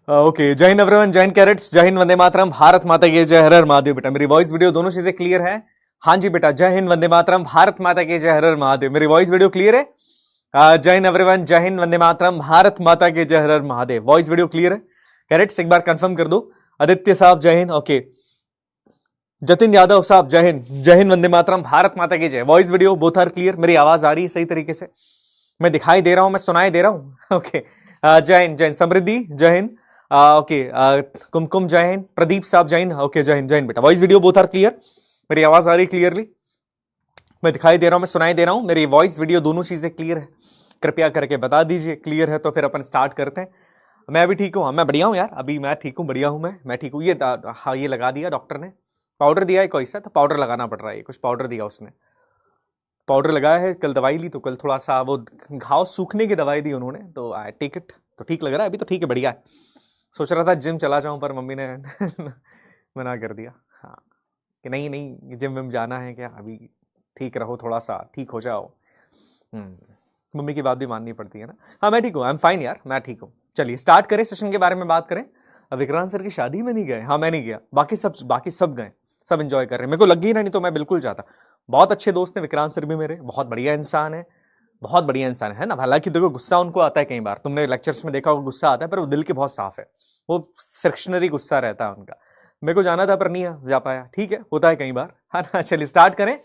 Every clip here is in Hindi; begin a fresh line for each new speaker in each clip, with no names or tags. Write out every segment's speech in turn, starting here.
ओके, जय हिंद एवरीवन, जय हिंद कैरेट्स, जय हिंद वंदे मातरम, भारत माता की जय, हर हर महादेव। बेटा मेरी वॉइस वीडियो दोनों चीजें क्लियर है? हाँ जी बेटा, जय हिंद वंदे मातरम, भारत माता की जय, हर हर महादेव। मेरी वॉइस वीडियो क्लियर है? जय हिंद एवरीवन, जय हिंद वंदे मातरम, भारत माता की जय, हर हर महादेव। वॉइस वीडियो क्लियर है कैरेट्स? एक बार कंफर्म कर दो। आदित्य साहब जय हिंद, ओके। जतिन यादव साहब जय हिंद, जय हिंद वंदे मातरम, भारत माता की जय। Voice video both are clear? मेरी आवाज आ रही है सही तरीके से? मैं दिखाई दे रहा हूं, मैं सुनाई दे रहा हूं? ओके, जय हिंद, जय हिंद। समृद्धि जय हिंद, ओके। कुमकुम जय हिंद, प्रदीप साहब जय हिंद, ओके। जय हिंद, जय हिंद बेटा। Voice video both are clear? मेरी आवाज आ रही क्लियरली? मैं दिखाई दे रहा हूं, मैं सुनाई दे रहा हूं? मेरी वॉइस वीडियो दोनों चीजें क्लियर है? कृपया करके बता दीजिए क्लियर है तो फिर अपन स्टार्ट करते हैं। मैं भी ठीक हूँ, मैं बढ़िया हूँ यार, अभी मैं ठीक हूँ, बढ़िया हूँ मैं ठीक हूँ। हाँ, ये लगा दिया डॉक्टर ने, पाउडर दिया है कोई सा, तो पाउडर लगाना पड़ रहा है, कुछ पाउडर दिया उसने, पाउडर लगाया है। कल दवाई ली तो कल थोड़ा सा वो घाव सूखने की दवाई दी उन्होंने, तो आई टेक इट, तो ठीक लग रहा है अभी, तो ठीक है, बढ़िया है। सोच रहा था जिम चला जाऊं पर मम्मी ने मना कर दिया। हाँ, कि नहीं नहीं, जिम विम जाना है क्या अभी, ठीक रहो, थोड़ा सा ठीक हो जाओ। मम्मी की बात भी माननी पड़ती है ना। हाँ मैं ठीक हूँ, आई एम फाइन यार, मैं ठीक हूँ। चलिए स्टार्ट करें, सेशन के बारे में बात करें। अब विक्रांत सर की शादी में नहीं गए? हाँ मैं नहीं गया, बाकी सब गए, सब एंजॉय कर रहे हैं। मेरे को लग ही ना, नहीं तो मैं बिल्कुल जाता। बहुत अच्छे दोस्त हैं विक्रांत सर भी मेरे, बहुत बढ़िया इंसान है, बहुत बढ़िया इंसान है ना। हालांकि देखो गुस्सा उनको आता है, कई बार तुमने लेक्चर्स में देखा होगा गुस्सा आता है, पर वो दिल के बहुत साफ है, वो फ्रिक्शनरी गुस्सा रहता है उनका। मेरे को जाना था पर नहीं जा पाया, ठीक है, होता है कई बार, है ना। चलिए स्टार्ट करें,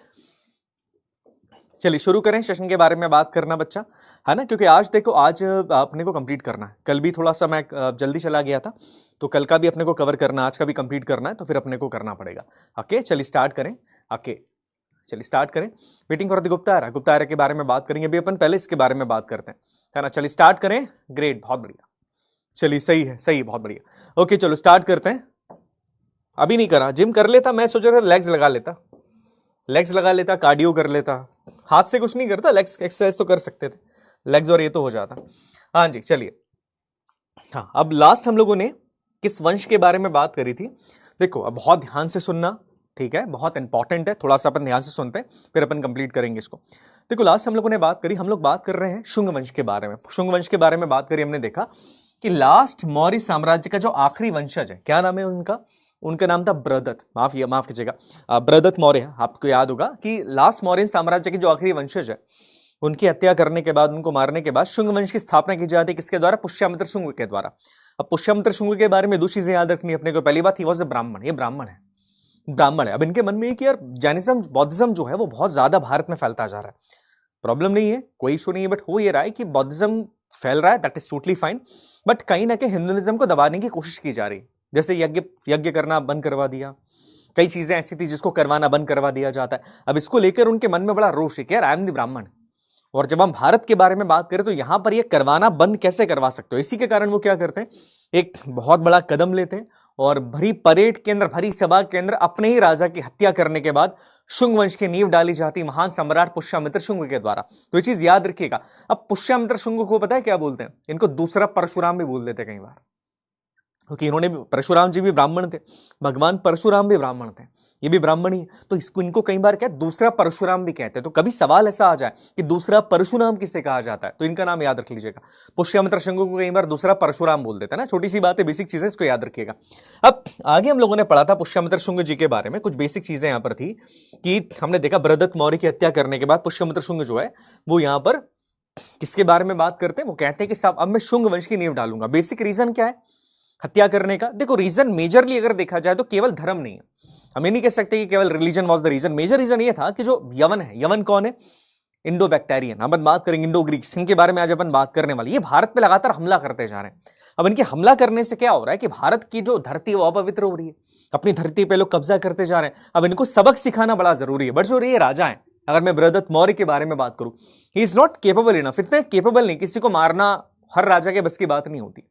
चलिए शुरू करें सेशन के बारे में बात करना बच्चा, है ना। क्योंकि आज देखो, आज अपने को कंप्लीट करना है। कल भी थोड़ा सा मैं जल्दी चला गया था, तो कल का भी अपने को कवर करना, आज का भी कंप्लीट करना है, तो फिर अपने को करना पड़ेगा। ओके चलिए स्टार्ट करें। ओके चलिए स्टार्ट करें। Waiting for the Gupta era, Gupta era के बारे में बात करेंगे अभी अपन, पहले इसके बारे में बात करते हैं, है ना। चलिए स्टार्ट करें, ग्रेट, बहुत बढ़िया। चलिए सही है, सही, बहुत बढ़िया। ओके चलो स्टार्ट करते हैं। अभी नहीं करा, जिम कर लेता, मैं सोच रहा था लेग्स लगा लेता, लेग्स लगा लेता, कार्डियो कर लेता। हाथ से कुछ नहीं करता, लेग्स एक्सरसाइज तो कर सकते थे, लेग्स और ये तो हो जाता। हाँ जी चलिए। हाँ, अब लास्ट हम लोगों ने किस वंश के बारे में बात करी थी? देखो अब बहुत ध्यान से सुनना, ठीक है, बहुत इंपॉर्टेंट है, थोड़ा सा अपन ध्यान से सुनते हैं, फिर अपन कंप्लीट करेंगे इसको। देखो लास्ट हम लोगों ने बात करी, हम लोग बात कर रहे हैं शुंग वंश के बारे में। शुंग वंश के बारे में बात करी, हमने देखा कि लास्ट मौर्य साम्राज्य का जो आखिरी वंशज है, क्या नाम है उनका? उनका नाम था बृहदत्त, माफ कीजिएगा, बृहदत्त मौर्य। आपको याद होगा कि लास्ट मौर्य साम्राज्य के जो आखिरी वंशज है, उनकी हत्या करने के बाद, उनको मारने के बाद शुंग वंश की स्थापना की जाती है, किसके द्वारा? पुष्यमित्र शुंग के द्वारा। अब पुष्यमित्र शुंग के बारे में दो चीजें याद रखनी है अपने को। पहली बात, ही वॉज अ ब्राह्मण, ये ब्राह्मण है, ब्राह्मण है। अब इनके मन में कि यार जैनिज्म बौद्धिज्म जो है वो बहुत ज्यादा भारत में फैलता जा रहा है। प्रॉब्लम नहीं है, कोई इशू नहीं है, बट हो ये रहा है कि बौद्धिज्म फैल रहा है, that is totally fine, but कहीं ना कहीं हिंदुइज्म को दबाने की कोशिश की जा रही है। जैसे यज्ञ यज्ञ करना बंद करवा दिया, कई चीजें ऐसी थी जिसको करवाना बंद करवा दिया जाता है। अब इसको लेकर उनके मन में बड़ा रोष है कि यार आई एम द ब्राह्मण। और जब हम भारत के बारे में बात करें तो यहां पर ये करवाना बंद कैसे करवा सकते हो? इसी के कारण वो क्या करते हैं, एक बहुत बड़ा कदम लेते हैं और भरी परेड के अंदर, भरी सभा के अंदर अपने ही राजा की हत्या करने के बाद शुंग वंश की नींव डाली जाती महान सम्राट पुष्यमित्र शुंग के द्वारा। तो ये चीज याद रखिएगा। अब पुष्यमित्र शुंग को पता है क्या बोलते हैं? इनको दूसरा परशुराम भी बोल देते कई बार, क्योंकि इन्होंने परशुराम जी भी ब्राह्मण थे, भगवान परशुराम भी ब्राह्मण थे, ये भी ब्राह्मण ही। तो इसको इनको कई बार क्या दूसरा परशुराम भी कहते हैं। तो कभी सवाल ऐसा आ जाए कि दूसरा परशुराम किसे कहा जाता है, तो इनका नाम याद रख लीजिएगा। पुष्यमित्र शुंग को कई बार दूसरा परशुराम बोल देते हैं ना। छोटी सी बात है, बेसिक चीजें, इसको याद रखिएगा। अब आगे हम लोगों ने पढ़ा था पुष्यमित्र शुंग जी के बारे में, कुछ बेसिक चीजें यहां पर थी कि हमने देखा बृहदत्त मौर्य की हत्या करने के बाद पुष्यमित्र शुंग जो है वो यहां पर किसके बारे में बात करते हैं? वो कहते हैं कि साहब अब मैं शुंग वंश की नींव डालूंगा। बेसिक रीजन क्या है हत्या करने का? देखो रीजन मेजरली अगर देखा जाए तो केवल धर्म नहीं है, हम ये नहीं कह सकते कि केवल religion was the reason. Major reason ये था कि जो यवन है, यवन कौन है? इंडो बैक्टेरियन, अपन बात करेंगे इंडो ग्रीक्स, इनके बारे में आज अपन बात करने वाली। ये भारत पे लगातार हमला करते जा रहे हैं। अब इनके हमला करने से क्या हो रहा है कि भारत की जो धरती है वो अपवित्र हो रही है, अपनी धरती पे लोग कब्जा करते जा रहे हैं। अब इनको सबक सिखाना बड़ा जरूरी है। बट जो ये राजा है, अगर मैं बृहदत्त मौर्य के बारे में बात करूं, he is not capable enough, इतने केपेबल नहीं, किसी को मारना हर राजा के बस की बात नहीं होती।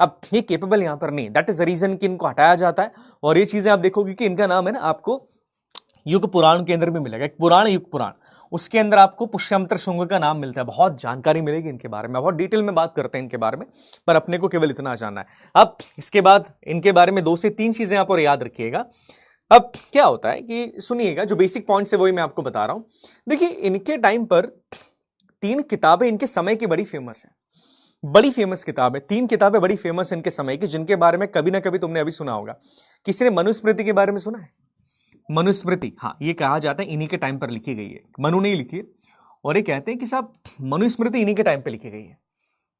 अब ये केपेबल यहां पर नहीं, दैट इज द रीजन कि इनको हटाया जाता है। और ये चीजें आप देखोगे कि इनका नाम है ना, आपको युग पुराण के अंदर भी मिलेगा, एक पुराण युग पुराण, उसके अंदर आपको पुष्यमित्र शुंग का नाम मिलता है। बहुत जानकारी मिलेगी इनके बारे में, बहुत डिटेल में बात करते हैं इनके बारे में, पर अपने को केवल इतना जानना है। अब इसके बाद इनके बारे में 2 से 3 चीजें आप और याद रखिएगा। अब क्या होता है कि सुनिएगा, जो बेसिक पॉइंट्स है वही मैं आपको बता रहा हूं। देखिए इनके टाइम पर 3 किताबें इनके समय की बड़ी फेमस है। बड़ी फेमस किताब है, 3 किताबें बड़ी फेमस इनके समय की, जिनके बारे में कभी ना कभी तुमने अभी सुना होगा। किसी ने मनुस्मृति के बारे में सुना है? मनुस्मृति, हाँ, ये कहा जाता है इन्हीं के टाइम पर लिखी गई है, मनु नहीं लिखी है। और ये कहते हैं कि साहब मनुस्मृति इन्हीं के टाइम पे लिखी गई है।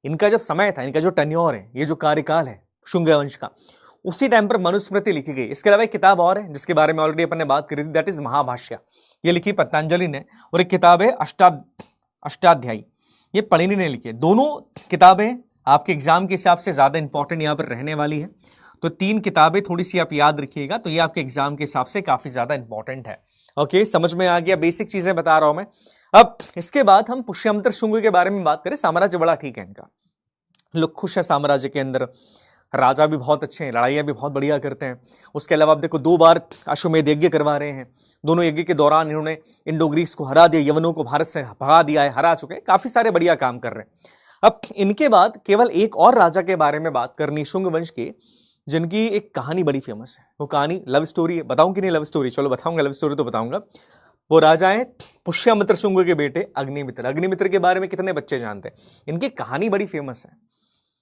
इनका जब समय था, इनका जो टेन्योर है, ये जो कार्यकाल है शुंग वंश का, उसी टाइम पर मनुस्मृति लिखी गई। इसके अलावा एक किताब और है जिसके बारे में ऑलरेडी अपन ने बात करी थी, दैट इज महाभाष्य। ये लिखी पतंजलि ने, और एक किताब है अष्टाध्यायी, ये पणिनि ने लिखी है। दोनों किताबें आपके एग्जाम के हिसाब से ज्यादा इंपॉर्टेंट यहां पर रहने वाली है। तो 3 किताबें थोड़ी सी आप याद रखिएगा, तो ये आपके एग्जाम के हिसाब से काफी ज्यादा इंपॉर्टेंट है। ओके, समझ में आ गया? बेसिक चीजें बता रहा हूं मैं। अब इसके बाद हम पुष्यमित्र शुंग के बारे में बात करें। साम्राज्य बड़ा ठीक है इनका, लोग खुश है साम्राज्य के अंदर, राजा भी बहुत अच्छे हैं, लड़ाइयां भी बहुत बढ़िया करते हैं। उसके अलावा आप देखो 2 बार अश्वमेध यज्ञ करवा रहे हैं। दोनों यज्ञ के दौरान इन्होंने इंडो ग्रीस को हरा दिया, यवनों को भारत से भगा दिया है, हरा चुके हैं, काफी सारे बढ़िया काम कर रहे हैं। अब इनके बाद केवल एक और राजा के बारे में बात करनी, शुंग वंश के, जिनकी एक कहानी बड़ी फेमस है। वो कहानी लव स्टोरी है। बताऊं कि नहीं लव स्टोरी? चलो बताऊंगा, लव स्टोरी तो बताऊंगा। वो राजा है पुष्यमित्र शुंग के बेटे अग्निमित्र। अग्निमित्र के बारे में कितने बच्चे जानते हैं? इनकी कहानी बड़ी फेमस है,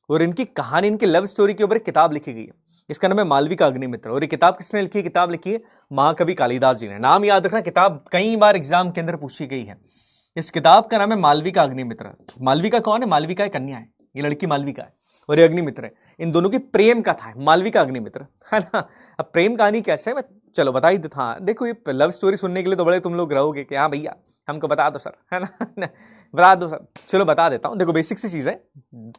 और इनकी कहानी, इनकी लव स्टोरी के ऊपर एक किताब लिखी गई है। इसका नाम है मालविका अग्निमित्र। और ये किताब किसने लिखी है? किताब लिखी है महाकवि कालिदास जी ने। नाम याद रखना, किताब कई बार एग्जाम के अंदर पूछी गई है। इस किताब का नाम है मालविका अग्निमित्र। मालविका कौन है? मालविका एक कन्या है, ये लड़की मालविका है, और ये अग्निमित्र है। इन दोनों की प्रेम कथा है मालविका अग्निमित्र, है ना। अब प्रेम कहानी कैसे है, मैं चलो बता ही देता। हाँ देखो, ये लव स्टोरी सुनने के लिए तो बड़े तुम लोग रहोगे कि हाँ भैया हमको बता दो सर, है ना बता दो सर। चलो बता देता हूँ। देखो बेसिक सी चीज है,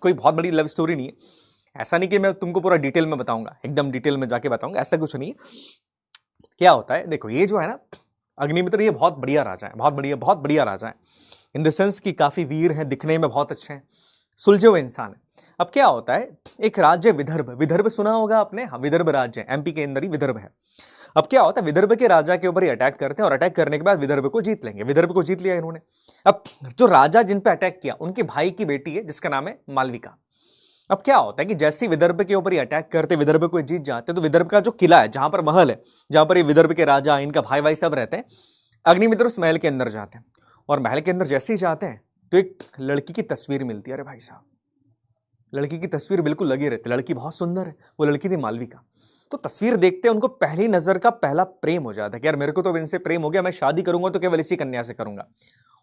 कोई बहुत बड़ी लव स्टोरी नहीं है। ऐसा नहीं कि मैं तुमको पूरा डिटेल में बताऊंगा, एकदम डिटेल में जाके बताऊंगा, ऐसा कुछ नहीं है। क्या होता है, देखो ये जो है ना अग्निमित्र, ये बहुत बढ़िया राजा है, बहुत बढ़िया राजा है। इन द सेंस कि काफी वीर है, दिखने में बहुत अच्छे हैं, सुलझे हुए इंसान है। अब क्या होता है, एक राज्य विदर्भ, विदर्भ सुना होगा आपने, हाँ विदर्भ राज्य है, एमपी के अंदर ही विदर्भ है। अब क्या होता है, विदर्भ के राजा के ऊपर ही अटैक करते हैं, और अटैक करने के बाद विदर्भ को जीत लेंगे। विदर्भ को जीत लिया इन्होंने। अब जो राजा जिन पे अटैक किया, उनके भाई की बेटी है जिसका नाम है मालविका। अब क्या होता है कि जैसे विदर्भ के ऊपर ही अटैक करते, विदर्भ को जीत जाते, तो विदर्भ का जो किला है, जहां पर महल है, जहां पर ये विदर्भ के राजा, इनका भाई भाई सब रहते हैं, अग्निमित्र उस महल के अंदर जाते हैं। और महल के अंदर जैसे ही जाते हैं तो एक लड़की की तस्वीर मिलती है। अरे भाई साहब, लड़की की तस्वीर बिल्कुल लगी रहती, लड़की बहुत सुंदर है। वो लड़की थी मालविका। तो तस्वीर देखते उनको पहली नजर का पहला प्रेम हो जाता है कि यार मेरे को तो इनसे प्रेम हो गया, मैं शादी करूंगा तो केवल इसी कन्या से करूंगा।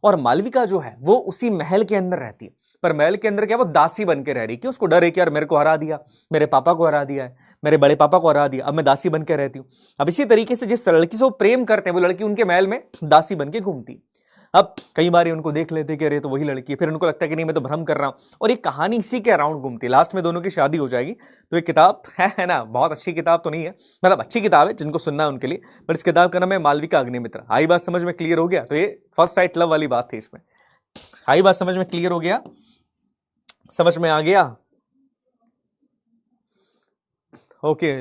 और मालविका जो है वो उसी महल के अंदर रहती है, पर महल के अंदर क्या, वो दासी बन के रह रही, कि उसको डर है कि यार मेरे को हरा दिया, मेरे पापा को हरा दिया है, मेरे बड़े पापा को हरा दिया, अब मैं दासी बन के रहती हूँ। अब इसी तरीके से जिस लड़की से वो प्रेम करते हैं, वो लड़की उनके महल में दासी बन के घूमती। अब कई बार उनको देख लेते कि अरे तो वही लड़की है, फिर उनको लगता है कि नहीं मैं तो भ्रम कर रहा हूं, और ये कहानी इसी के अराउंड घूमती है। लास्ट में दोनों की शादी हो जाएगी। तो एक किताब है ना, बहुत अच्छी किताब तो नहीं है, मतलब अच्छी किताब है जिनको सुनना है उनके लिए, पर इस किताब का नाम है मालविका अग्निमित्र। आई बात समझ में क्लियर हो गया? तो ये फर्स्ट साइट लव वाली बात थी इसमें। आई बात समझ में क्लियर हो गया? समझ में आ गया? Okay,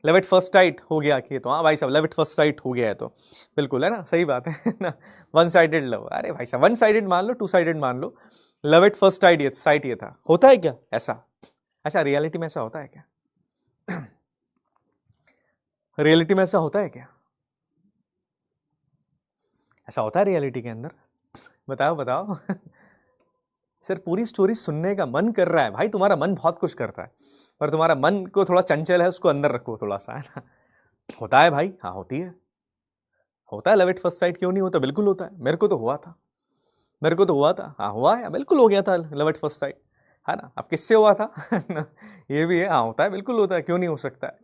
love at first sight हो गया कि, तो हाँ भाई साहब लव एट फर्स्ट साइट हो गया है, तो बिल्कुल है ना, सही बात है ना। वन साइडेड लव, अरे भाई साहब वन साइडेड मान लो, 2 साइडेड मान लो, लव एट फर्स्ट साइट ये था। होता है क्या ऐसा? अच्छा, रियलिटी में ऐसा होता है क्या? रियलिटी में ऐसा होता है क्या? ऐसा होता है रियलिटी के अंदर? बताओ बताओ सर पूरी स्टोरी सुनने का मन कर रहा है भाई, तुम्हारा मन बहुत कुछ करता है, पर तुम्हारा मन को थोड़ा चंचल है, उसको अंदर रखो थोड़ा सा, है ना। होता है भाई, हाँ होती है, होता है। लव एट फर्स्ट साइट क्यों नहीं होता? बिल्कुल होता है। मेरे को तो हुआ था, मेरे को तो हुआ था, हाँ हुआ है, बिल्कुल हो गया था लव एट फर्स्ट साइट, है ना। अब किससे हुआ था ये भी है, हाँ होता है, बिल्कुल होता है, क्यों नहीं हो सकता है,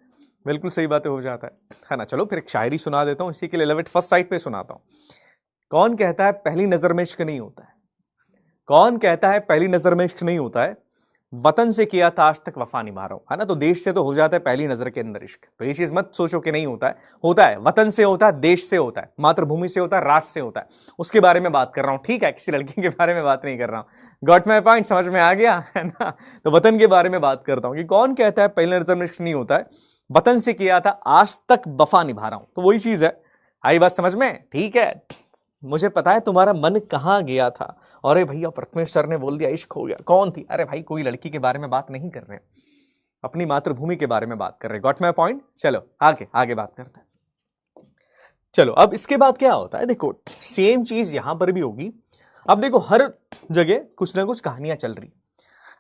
बिल्कुल सही बातें हो जाता है ना। चलो फिर एक शायरी सुना देता हूँ इसी के लिए, लव एट फर्स्ट साइट पे सुनाता हूँ। कौन कहता है पहली नजर में इश्क नहीं होता है? कौन कहता है पहली नजर में इश्क नहीं होता है? वतन से किया था आज तक वफा निभा रहा हूं, है ना। तो देश से तो हो जाता है पहली नजर के अंदर इश्क, तो ये चीज मत सोचो कि नहीं होता है, होता है। वतन से होता है, देश से होता है, मातृभूमि से होता है, राष्ट्र से होता है, उसके बारे में बात कर रहा हूं, ठीक है, किसी लड़की के बारे में बात नहीं कर रहा हूं। Got my point? समझ में आ गया, है ना। तो वतन के बारे में बात करता हूं कि कौन कहता है पहली नजर में इश्क नहीं होता है, वतन से किया था आज तक वफा निभा रहा हूं, तो वही चीज है। आई बात समझ में? ठीक है, मुझे पता है तुम्हारा मन कहां गया था। अरे भैया प्रथमेश सर ने बोल दिया इश्क हो गया, कौन थी? अरे भाई कोई लड़की के बारे में बात नहीं कर रहे, अपनी मातृभूमि के बारे में बात कर रहे। Got my point? चलो आगे आगे बात करते हैं। चलो अब इसके बाद क्या होता है, देखो सेम चीज यहां पर भी होगी। अब देखो हर जगह कुछ ना कुछ कहानियां चल रही,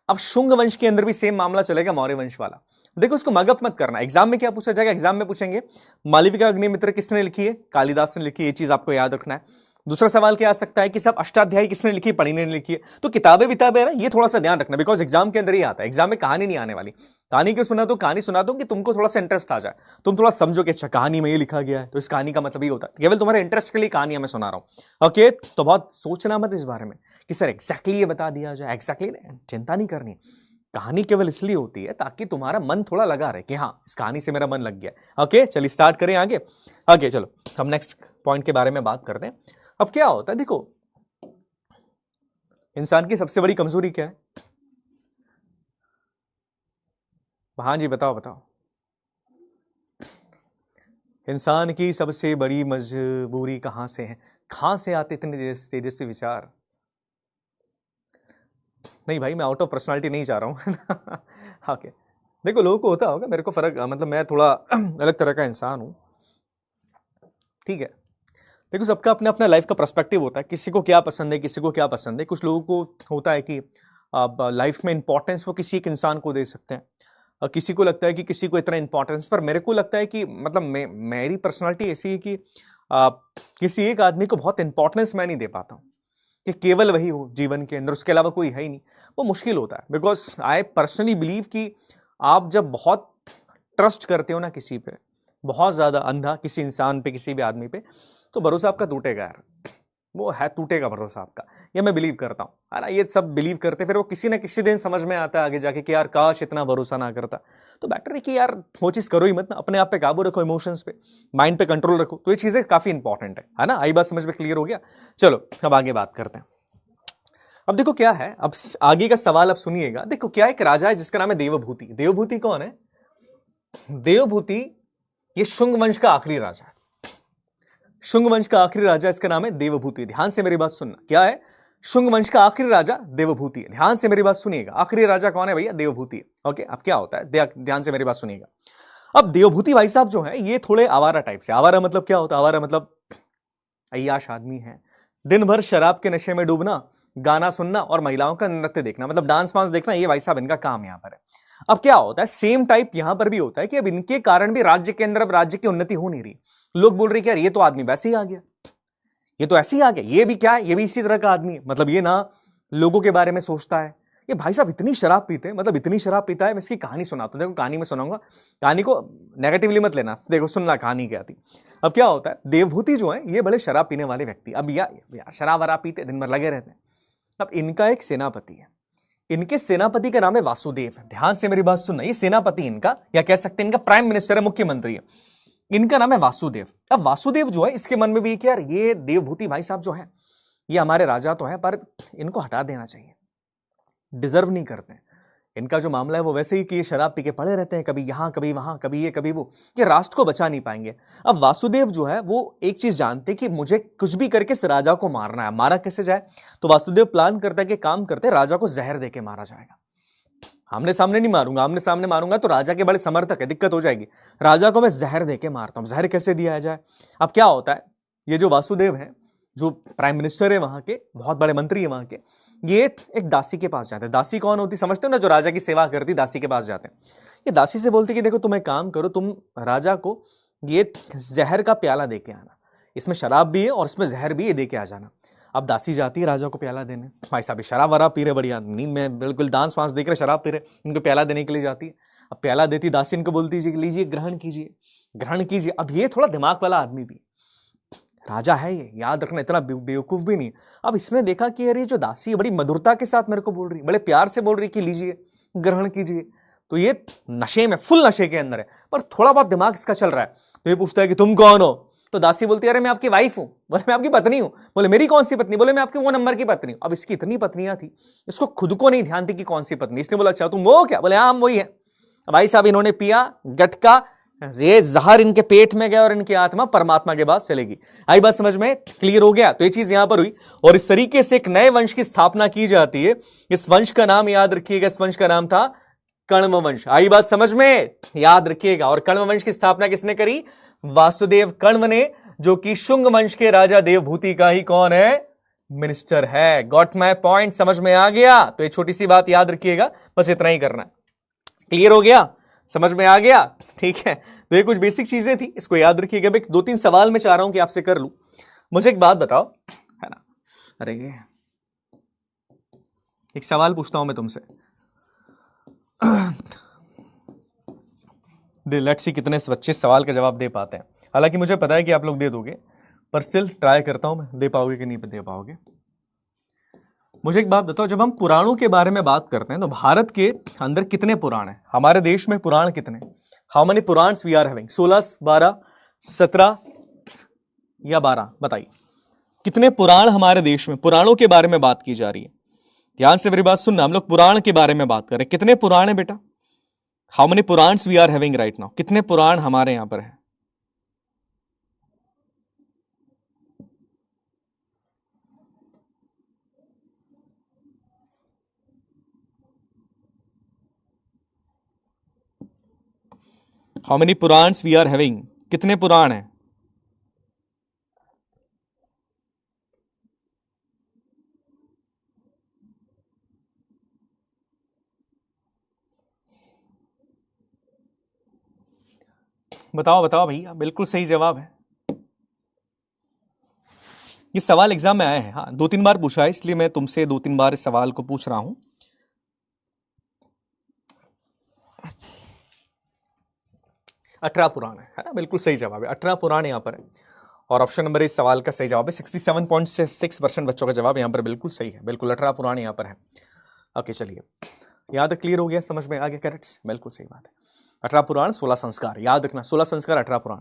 अब शुंग वंश के अंदर भी सेम मामला चलेगा मौर्य वंश वाला। देखो उसको मगअप मत करना। एग्जाम में क्या पूछा जाएगा, एग्जाम में पूछेंगे मालविका अग्निमित्र किसने लिखी है, कालिदास ने लिखी है, ये चीज आपको याद रखना है। दूसरा सवाल क्या आ सकता है कि सब अष्टाध्यायी किसने लिखी, पढ़िने ने लिखी है। तो किताबें विताबें है ना, ये थोड़ा सा ध्यान रखना, बिकॉज एग्जाम के अंदर ही आता है। एग्जाम में कहानी नहीं आने वाली। कहानी क्यों सुना दो, कहानी सुना दो कि तुमको थोड़ा सा इंटरेस्ट आ जाए, तुम थोड़ा समझो कि अच्छा कहानी में ये लिखा गया है, तो इस कहानी का मतलब ये होता है। केवल तुम्हारे इंटरेस्ट के लिए कहानी मैं सुना रहा हूं। ओके, तो बहुत सोचना मत इस बारे में कि सर एग्जैक्टली ये बता दिया जाए, एग्जैक्टली चिंता नहीं करनी। कहानी केवल इसलिए होती है ताकि तुम्हारा मन थोड़ा लगा रहे कि हाँ इस कहानी से मेरा मन लग गया। ओके चलिए स्टार्ट करें आगे। आगे चलो हम नेक्स्ट पॉइंट के बारे में बात करते हैं। अब क्या होता है, देखो इंसान की सबसे बड़ी कमजोरी क्या है? हाँ जी बताओ बताओ। इंसान की सबसे बड़ी मजबूरी कहां से है, कहां से आते इतने तेजस्वी विचार? नहीं भाई मैं आउट ऑफ पर्सनालिटी नहीं जा रहा हूं। ओके देखो लोगों को होता होगा, मेरे को फर्क, मतलब मैं थोड़ा अलग तरह का इंसान हूं, ठीक है। देखो सबका अपना अपना लाइफ का पर्सपेक्टिव होता है, किसी को क्या पसंद है, किसी को क्या पसंद है। कुछ लोगों को होता है कि लाइफ में इंपॉर्टेंस वो किसी एक इंसान को दे सकते हैं, और किसी को लगता है कि किसी को इतना इंपॉर्टेंस, पर मेरे को लगता है कि मतलब मेरी पर्सनालिटी ऐसी है कि किसी एक आदमी को बहुत इंपॉर्टेंस मैं नहीं दे पाता हूँ कि केवल वही हो जीवन के अंदर, उसके अलावा कोई है ही नहीं। वो मुश्किल होता है, बिकॉज आई पर्सनली बिलीव कि आप जब बहुत ट्रस्ट करते हो ना किसी पे, बहुत ज्यादा अंधा किसी इंसान पे, किसी भी आदमी पे, तो भरोसा आपका टूटेगा यार, वो है टूटेगा भरोसा आपका, ये मैं बिलीव करता हूँ, है ना। ये सब बिलीव करते, फिर वो किसी ना किसी दिन समझ में आता है आगे जाके कि यार काश इतना भरोसा ना करता। तो बेटर है कि यार वो चीज करो ही मत ना, अपने आप पे काबू रखो, इमोशंस पे, माइंड पे कंट्रोल रखो। तो ये चीजें काफी इंपॉर्टेंट है ना। आई बात समझ में क्लियर हो गया? चलो अब आगे बात करते हैं। अब देखो क्या है, अब आगे का सवाल अब सुनिएगा। देखो क्या, एक राजा है जिसका नाम है देवभूति। देवभूति कौन है? देवभूति ये शुंग वंश का आखिरी राजा है। शुंग वंश का आखिरी राजा, इसका नाम है देवभूति। ध्यान से मेरी बात सुनना, क्या है? शुंग वंश का आखिरी राजा देवभूति है। ध्यान से मेरी बात सुनिएगा, आखिरी राजा कौन है भैया? देवभूति है। ओके अब क्या होता है, ध्यान से मेरी बात सुनिएगा। अब देवभूति भाई साहब जो है ये थोड़े आवारा टाइप से। आवारा मतलब क्या होता है? आवारा मतलब अय्याश आदमी है, दिन भर शराब के नशे में डूबना, गाना सुनना और महिलाओं का नृत्य देखना, मतलब डांस वांस देखना, ये भाई साहब इनका काम यहां पर है। अब क्या होता है, सेम टाइप यहां पर भी होता है कि अब इनके कारण भी राज्य के अंदर अब राज्य की उन्नति हो नहीं रही। लोग बोल रहे कि यार ये तो आदमी वैसे ही आ गया, ये तो ऐसे ही आ गया, ये भी क्या है, ये भी इसी तरह का आदमी है, मतलब ये ना लोगों के बारे में सोचता है। ये भाई साहब इतनी शराब पीते हैं, मतलब इतनी शराब पीता है। मैं इसकी कहानी सुनाता हूं, देखो कहानी में सुनाऊंगा, कहानी को नेगेटिवली मत लेना, देखो सुनना कहानी क्या थी। अब क्या होता है, देवभूति जो है ये बड़े शराब पीने वाले व्यक्ति, अब यार शराब वराब पीते दिन भर लगे रहते हैं। अब इनका एक सेनापति है, इनके सेनापति का नाम है वासुदेव। ध्यान से मेरी बात सुनना, ये सेनापति इनका, या कह सकते हैं इनका प्राइम मिनिस्टर है, मुख्यमंत्री है, इनका नाम है वासुदेव। अब वासुदेव जो है इसके मन में भी कि यार ये देवभूति भाई साहब जो है ये हमारे राजा तो है, पर इनको हटा देना चाहिए, डिजर्व नहीं करते। इनका जो मामला है वो वैसे ही कि ये शराब पी के पड़े रहते हैं, कभी यहां कभी वहां, कभी ये कभी वो, ये राष्ट्र को बचा नहीं पाएंगे। अब वासुदेव जो है वो एक चीज जानते कि मुझे कुछ भी करके इस राजा को मारना है। मारा कैसे जाए, तो वासुदेव प्लान करता है कि काम करते राजा को जहर देके मारा जाएगा। आमने सामने नहीं मारूंगा, आमने सामने मारूंगा तो राजा के बड़े समर्थक है, दिक्कत हो जाएगी, राजा को मैं जहर देके मारता हूं। जहर कैसे दिया जाए? अब क्या होता है, ये जो वासुदेव है जो प्राइम मिनिस्टर है वहां के, बहुत बड़े मंत्री है वहां के, ये एक दासी के पास जाते हैं। दासी कौन होती समझते हो ना, जो राजा की सेवा करती, दासी के पास जाते हैं। ये दासी से बोलती कि देखो तुम एक काम करो, तुम राजा को ये जहर का प्याला दे के आना, इसमें शराब भी है और इसमें जहर भी है, दे के आ जाना। अब दासी जाती है राजा को प्याला देने, भाई साहब शराब वराब पी रहे, बढ़िया नींद में बिल्कुल डांस वांस देख रहे, शराब पी रहे, इनको प्याला देने के लिए जाती है। अब प्याला देती दासी, इनको बोलती है लीजिए ग्रहण कीजिए, ग्रहण कीजिए। अब ये थोड़ा दिमाग वाला आदमी भी, राजा है ये, याद रखना, इतना बेवकूफ भी नहीं। अब इसने देखा कि अरे जो दासी है बड़ी मधुरता के साथ मेरे को बोल रही, बड़े प्यार से बोल रही कि लीजिए ग्रहण कीजिए, तो ये नशे में, फुल नशे के अंदर है, पर थोड़ा बहुत दिमाग इसका चल रहा है। तो ये पूछता है कि तुम कौन हो? तो दासी बोलती है अरे मैं आपकी वाइफ हूं। बोले मैं आपकी पत्नी हूं। बोले मेरी कौन सी पत्नी? बोले मैं आपकी वो नंबर की पत्नी हूं। अब इसकी इतनी पत्नियां थी, इसको खुद को नहीं ध्यान थी कि कौन सी पत्नी। इसने बोला अच्छा तुम वो क्या? बोले हाँ हम वही है। भाई साहब इन्होंने पिया गटका, ये जहर इनके पेट में गया और इनकी आत्मा परमात्मा के पास चलेगी। आई बात समझ में? क्लियर हो गया? तो ये चीज यहां पर हुई, और इस तरीके से एक नए वंश की स्थापना की जाती है। इस वंश का नाम याद रखिएगा, इस वंश का नाम था कण्व वंश। आई बात समझ में? याद रखिएगा। और कण्व वंश की स्थापना किसने करी? वासुदेव कण्व ने, जो कि शुंग वंश के राजा देवभूति का ही कौन है? मिनिस्टर है। गॉट माय पॉइंट, समझ में आ गया? तो ये छोटी सी बात याद रखिएगा, बस इतना ही करना है। क्लियर हो गया? समझ में आ गया? ठीक है, तो ये कुछ बेसिक चीजें थी, इसको याद रखिएगा। मैं 2-3 सवाल मैं चाह रहा हूं कि आपसे कर लूं। मुझे एक बात बताओ, है ना, अरे एक सवाल पूछता हूं मैं तुमसे। लेट्स सी कितने बच्चे सवाल का जवाब दे पाते हैं। हालांकि मुझे पता है कि आप लोग दे दोगे, पर स्टिल ट्राई करता हूं मैं, दे पाओगे कि नहीं दे पाओगे। मुझे एक बात बताओ, जब हम पुराणों के बारे में बात करते हैं तो भारत के अंदर कितने पुराण हैं? हमारे देश में पुराण कितने? How many Puranas we are having? 16, 12, 17 या 12? बताइए कितने पुराण हमारे देश में? पुराणों के बारे में बात की जा रही है, ध्यान से मेरी बात सुनना। हम लोग पुराण के बारे में बात कर रहे हैं। कितने पुराण है बेटा? How many Puranas we are having right now? कितने पुराण हमारे यहां पर है? How many Puranas we are having? कितने पुराण हैं? बताओ बताओ भैया, बिल्कुल सही जवाब है। ये सवाल एग्जाम में आया है, हाँ 2-3 बार पूछा है, इसलिए मैं तुमसे 2-3 बार इस सवाल को पूछ रहा हूं। 18 पुराण है ना, बिल्कुल सही जवाब है, 18 पुराण यहां पर है। और ऑप्शन नंबर इस सवाल का सही जवाब है। 67.6% बच्चों का जवाब यहां पर बिल्कुल सही है। बिल्कुल 18 पुराण यहां पर है। ओके चलिए, याद क्लियर हो गया, समझ में आ गया? करेक्ट, बिल्कुल सही बात है। 18 पुराण 16 संस्कार, याद रखना, 16 संस्कार 18 पुराण।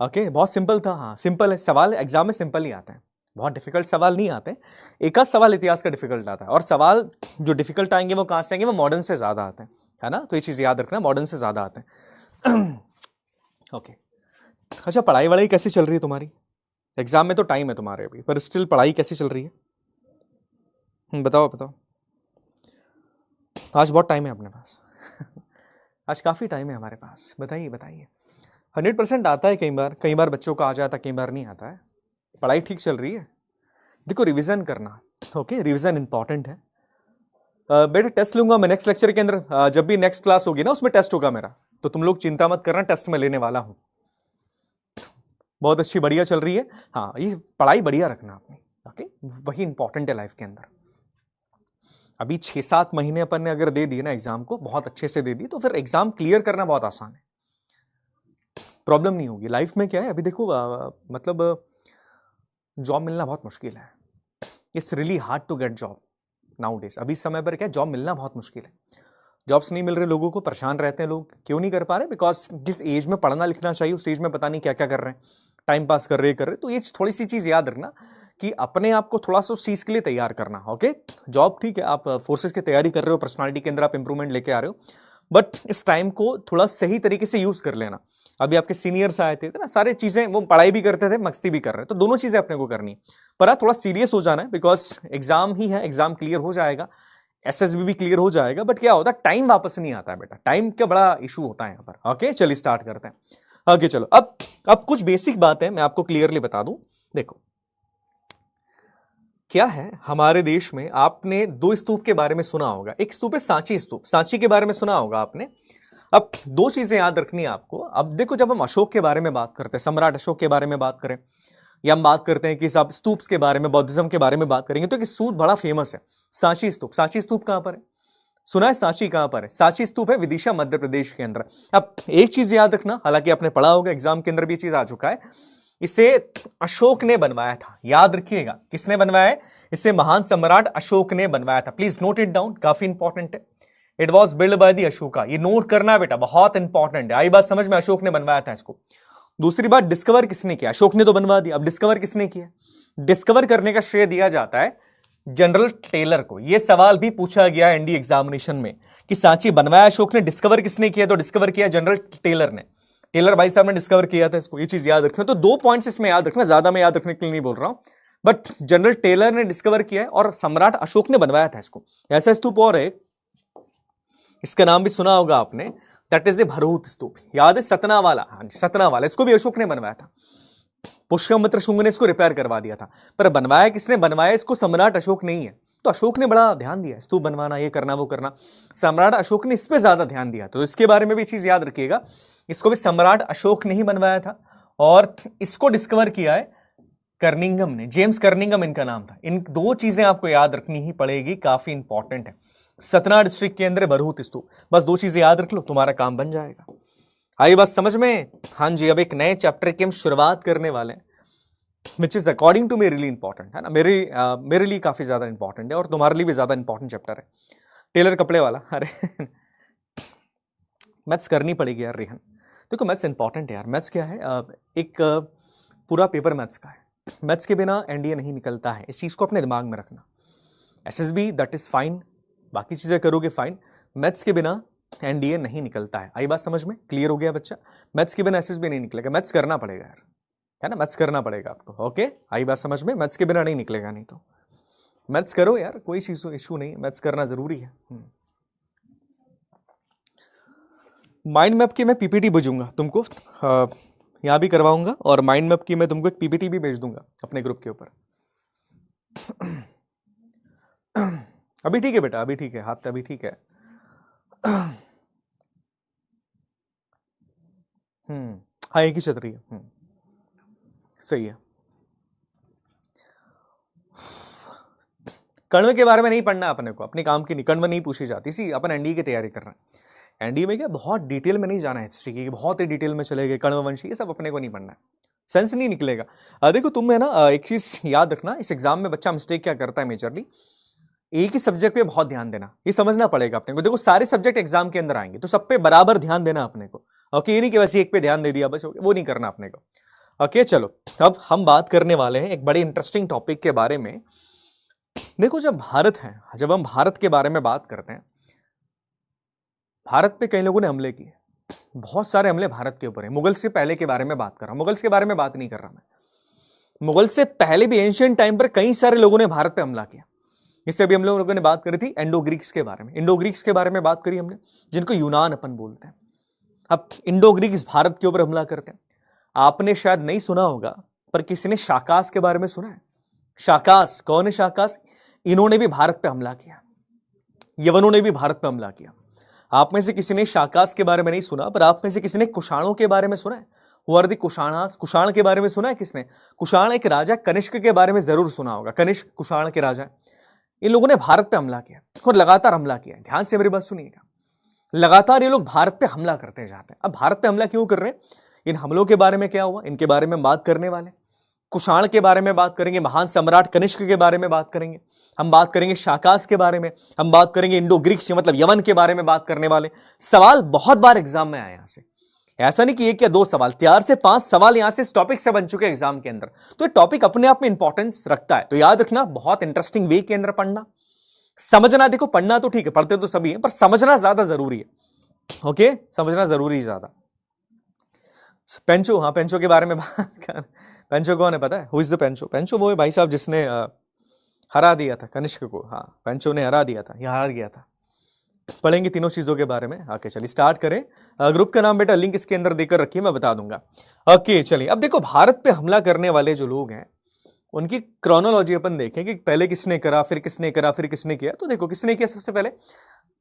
ओके, बहुत सिंपल था। हाँ सिंपल है सवाल, एग्जाम में सिंपल ही आते हैं, बहुत डिफिकल्ट सवाल नहीं आते। एक आध सवाल इतिहास का डिफिकल्ट आता है, और सवाल जो डिफिकल्ट आएंगे वो कहां से आएंगे? वो मॉडर्न से ज्यादा आते हैं, है ना? तो ये चीज याद रखना, मॉडर्न से ज्यादा आते हैं। ओके, अच्छा पढ़ाई वढ़ाई कैसी चल रही है तुम्हारी? एग्जाम में तो टाइम है तुम्हारे अभी, पर स्टिल पढ़ाई कैसी चल रही है? बताओ बताओ। आज बहुत टाइम है अपने पास। आज काफी टाइम है हमारे पास, बताइए बताइए। 100% आता है, कई बार बच्चों का आ जाता है, कई बार नहीं आता है। पढ़ाई ठीक चल रही है? देखो रिवीजन करना, ओके रिवीजन इंपॉर्टेंट है। बेटा टेस्ट लूंगा मैं नेक्स्ट लेक्चर के अंदर, जब भी नेक्स्ट क्लास होगी ना उसमें टेस्ट होगा मेरा, तो तुम लोग चिंता मत करना, टेस्ट में लेने वाला हूं। बहुत अच्छी, बढ़िया चल रही है। हाँ ये पढ़ाई बढ़िया रखना अपनी, ओके वही इंपॉर्टेंट है लाइफ के अंदर। अभी 6-7 महीने अपन ने अगर दे दिए ना एग्जाम को, बहुत अच्छे से दे दी, तो फिर एग्जाम क्लियर करना बहुत आसान है, प्रॉब्लम नहीं होगी। लाइफ में क्या है अभी देखो, मतलब जॉब मिलना बहुत मुश्किल है। It's really hard to get job nowadays. अभी समय पर क्या, जॉब मिलना बहुत मुश्किल है। जॉब्स नहीं मिल रहे लोगों को, परेशान रहते हैं लोग। क्यों नहीं कर पा रहे? बिकॉज जिस एज में पढ़ना लिखना चाहिए उस एज में पता नहीं क्या क्या कर रहे हैं, टाइम पास कर रहे। तो ये थोड़ी सी चीज याद रखना कि अपने आप को थोड़ा सा उस चीज के लिए तैयार करना। ओके, जॉब ठीक है, आप फोर्सेस की तैयारी कर रहे हो, पर्सनालिटी के अंदर आप इंप्रूवमेंट लेके आ रहे हो, बट इस टाइम को थोड़ा सही तरीके से यूज कर लेना। अभी आपके सीनियर्स आए थे ना, सारे चीजें वो पढ़ाई भी करते थे, मस्ती भी कर रहे हैं, तो दोनों चीजें अपने को करनी। पर थोड़ा सीरियस हो जाना है, बिकॉज एग्जाम ही है, एग्जाम क्लियर हो जाएगा, एसएसबी भी क्लियर हो जाएगा, बट क्या होता है टाइम वापस नहीं आता है बेटा, टाइम का बड़ा इशू होता है यहां पर। ओके चलिए स्टार्ट करते हैं। ओके चलो, अब कुछ बेसिक बातें मैं आपको क्लियरली बता दूं। देखो क्या है हमारे देश में, आपने 2 स्तूप के बारे में सुना होगा। एक स्तूप है सांची स्तूप, सांची के बारे में सुना होगा आपने। अब 2 चीजें याद रखनी है आपको। अब देखो जब हम अशोक के बारे में बात करते हैं, सम्राट अशोक के बारे में बात करें, या हम बात करते हैं कि सब स्तूप्स के बारे में, बौद्धिज्म के बारे में बात करेंगे, तो एक स्तूप बड़ा फेमस है, सांची स्तूप। सांची स्तूप कहां पर है? सुना है? सांची कहां पर है? सांची स्तूप है विदिशा मध्य प्रदेश के अंदर। अब एक चीज याद रखना, हालांकि आपने पढ़ा होगा एग्जाम के अंदर भी चीज आ चुका है, इसे अशोक ने बनवाया था। याद रखिएगा किसने बनवाया है? इसे महान सम्राट अशोक ने बनवाया था। प्लीज नोट इट डाउन, काफी इंपॉर्टेंट है। It was build by the Ashoka, ये नोट करना बेटा, बहुत इंपॉर्टेंट है। आई बात समझ में? अशोक ने बनवाया था इसको। दूसरी बात, डिस्कवर किसने किया? अशोक ने तो बनवा दिया, अब डिस्कवर किसने किया? डिस्कवर करने का श्रेय दिया जाता है जनरल टेलर को। यह सवाल भी पूछा गया एनडी एग्जामिनेशन में कि सांची बनवाया अशोक ने, डिस्कवर किसने किया? तो डिस्कवर किया जनरल टेलर ने। टेलर भाई साहब ने डिस्कवर किया था इसको, ये चीज याद रखना। तो 2 पॉइंट्स इसमें याद रखना, ज्यादा मैं याद रखने के लिए नहीं बोल रहा हूं, बट जनरल टेलर ने डिस्कवर किया है और सम्राट अशोक ने बनवाया था इसको। ऐसा स्तूप और है, इसका नाम भी सुना होगा आपने, दैट इज द भरूच स्तूप। याद है? सतना वाला, हाँ सतना वाला, इसको भी अशोक ने बनवाया था। पुष्यमित्र शुंग ने इसको रिपेयर करवा दिया था, पर बनवाया किसने? बनवाया इसको सम्राट अशोक ने ही है। तो अशोक ने बड़ा ध्यान दिया, स्तूप बनवाना, ये करना वो करना, सम्राट अशोक ने इस पे ज्यादा ध्यान दिया। तो इसके बारे में भी चीज याद रखिएगा, इसको भी सम्राट अशोक ने ही बनवाया था और इसको डिस्कवर किया है कर्निंगम ने, जेम्स कर्निंगम इनका नाम था। इन दो चीजें आपको याद रखनी ही पड़ेगी, काफी इंपॉर्टेंट है। सतना डिस्ट्रिक्ट के अंदर बरहूत स्तूप, बस दो चीजें याद रख लो, तुम्हारा काम बन जाएगा। आई बात समझ में? हाँ जी, अब एक नए चैप्टर की हम शुरुआत करने वाले हैं, which is according to me really important, है ना। मेरे लिए काफी ज्यादा इंपॉर्टेंट है और तुम्हारे लिए भी ज्यादा इंपॉर्टेंट चैप्टर है, टेलर कपड़े वाला। अरे मैथ्स करनी पड़ेगी यार रेहन, देखो मैथ्स इंपॉर्टेंट है यार। मैथ्स क्या है? एक पूरा पेपर मैथ्स का है, मैथ्स के बिना एनडीए नहीं निकलता है, इस चीज को अपने दिमाग में रखना। एसएसबी दैट इज फाइन, बाकी चीजें करोगे फाइन, मैथ्स के बिना एनडीए नहीं निकलता है। आई बात समझ में? क्लियर हो गया बच्चा? मैथ्स के बिना एसएसबी नहीं निकलेगा, मैथ्स करना पड़ेगा यार, है ना, मैथ्स करना पड़ेगा आपको। ओके, आई बात समझ में? मैथ्स के बिना नहीं निकलेगा, नहीं तो मैथ्स करो यार, कोई चीज इशू नहीं, मैथ्स करना जरूरी है। माइंड मैप की मैं पीपीटी भेजूंगा तुमको, यहां भी करवाऊंगा, और माइंड मैप की मैं तुमको एक पीपीटी भी भेज दूंगा अपने ग्रुप के ऊपर। अभी ठीक है बेटा, अभी ठीक है, हाथ अभी ठीक है। हाँ, एक ही छतरी है, सही है। कण्व के बारे में नहीं पढ़ना अपने को, अपने काम की नहीं, कण्व नहीं पूछी जाती, इसी अपन एनडीए की तैयारी कर रहे हैं। एनडीए में क्या बहुत डिटेल में नहीं जाना है हिस्ट्री की, बहुत ही डिटेल में चले गए, कण्ववंशी, ये सब अपने को नहीं पढ़ना है, सेंस नहीं निकलेगा। देखो तुम है ना, एक चीज याद रखना, इस एग्जाम में बच्चा मिस्टेक क्या करता है मेजरली, एक ही सब्जेक्ट पे बहुत ध्यान देना, ये समझना पड़ेगा अपने को। देखो सारे सब्जेक्ट एग्जाम के अंदर आएंगे तो सब पे बराबर ध्यान देना अपने को। ओके, ये नहीं कि वैसे एक पे ध्यान दे दिया बस, वो नहीं करना अपने को। ओके चलो, अब हम बात करने वाले हैं एक बड़ी इंटरेस्टिंग टॉपिक के बारे में। देखो जब भारत है, जब हम भारत के बारे में बात करते हैं, भारत पे कई लोगों ने हमले किए, बहुत सारे हमले भारत के ऊपर है। मुगल से पहले के बारे में बात कर रहा हूं, मुगल्स के बारे में बात नहीं कर रहा मैं, मुगल से पहले भी एंशिएंट टाइम पर कई सारे लोगों ने भारत पे हमला किया। इससे अभी हम लोगों ने बात करी थी इंडो ग्रीक्स के बारे में, इंडो ग्रीक्स के बारे में बात करी हमने, जिनको यूनान अपन बोलते हैं। अब इंडो ग्रीक्स भारत के ऊपर हमला करते हैं। आपने शायद नहीं सुना होगा, पर किसी ने शाकास के बारे में सुना है? शाकास कौन है? शाकास, इन्होंने भी भारत पे हमला किया, यवनों ने भी भारत पे हमला किया। आप में से किसी ने शाकास के बारे में नहीं सुना, पर आप में से किसी ने कुषाणों के बारे में सुना है? वर्दी कुषाणास, कुषाण के बारे में सुना है किसने? कुषाण एक राजा, कनिष्क के बारे में जरूर सुना होगा, कनिष्क कुषाण के राजा। इन लोगों ने भारत पे हमला किया और लगातार हमला किया। ध्यान से मेरी बात सुनिएगा, लगातार ये लोग भारत पे हमला करते जाते हैं। अब भारत पे हमला क्यों कर रहे हैं, इन हमलों के बारे में क्या हुआ, इनके बारे में बात करने वाले। कुषाण के बारे में बात करेंगे, महान सम्राट कनिष्क के बारे में बात करेंगे, हम बात करेंगे शाकास के बारे में, हम बात करेंगे इंडो ग्रीक्स मतलब यवन के बारे में बात करने वाले। सवाल बहुत बार एग्जाम में आए यहां से, ऐसा नहीं कि एक या दो सवाल, 4 से 5 सवाल यहां से इस टॉपिक से बन चुके एग्जाम के अंदर। तो ये टॉपिक अपने आप में इंपॉर्टेंस रखता है, तो याद रखना, बहुत इंटरेस्टिंग वे के अंदर पढ़ना, समझना। देखो पढ़ना तो ठीक है, पढ़ते तो सभी है, पर समझना ज्यादा जरूरी है। ओके, समझना जरूरी ज्यादा। पेंचो, हाँ पेंचो के बारे में बात कर, पेंचो कौन है पता है? Who is the Pencho? Pencho वो है भाई साहब जिसने हरा दिया था कनिष्क को। हाँ, पेंचो ने हरा दिया था, यह हार गया था। पढ़ेंगे तीनों चीजों के बारे में। ओके चलिए स्टार्ट करें। ग्रुप का नाम बेटा लिंक इसके अंदर देकर रखिए, मैं बता दूंगा। ओके चलिए, अब देखो भारत पे हमला करने वाले जो लोग हैं उनकी क्रोनोलॉजी अपन देखें कि पहले किसने करा, फिर किसने करा, फिर किसने किया। तो देखो किसने किया सबसे पहले,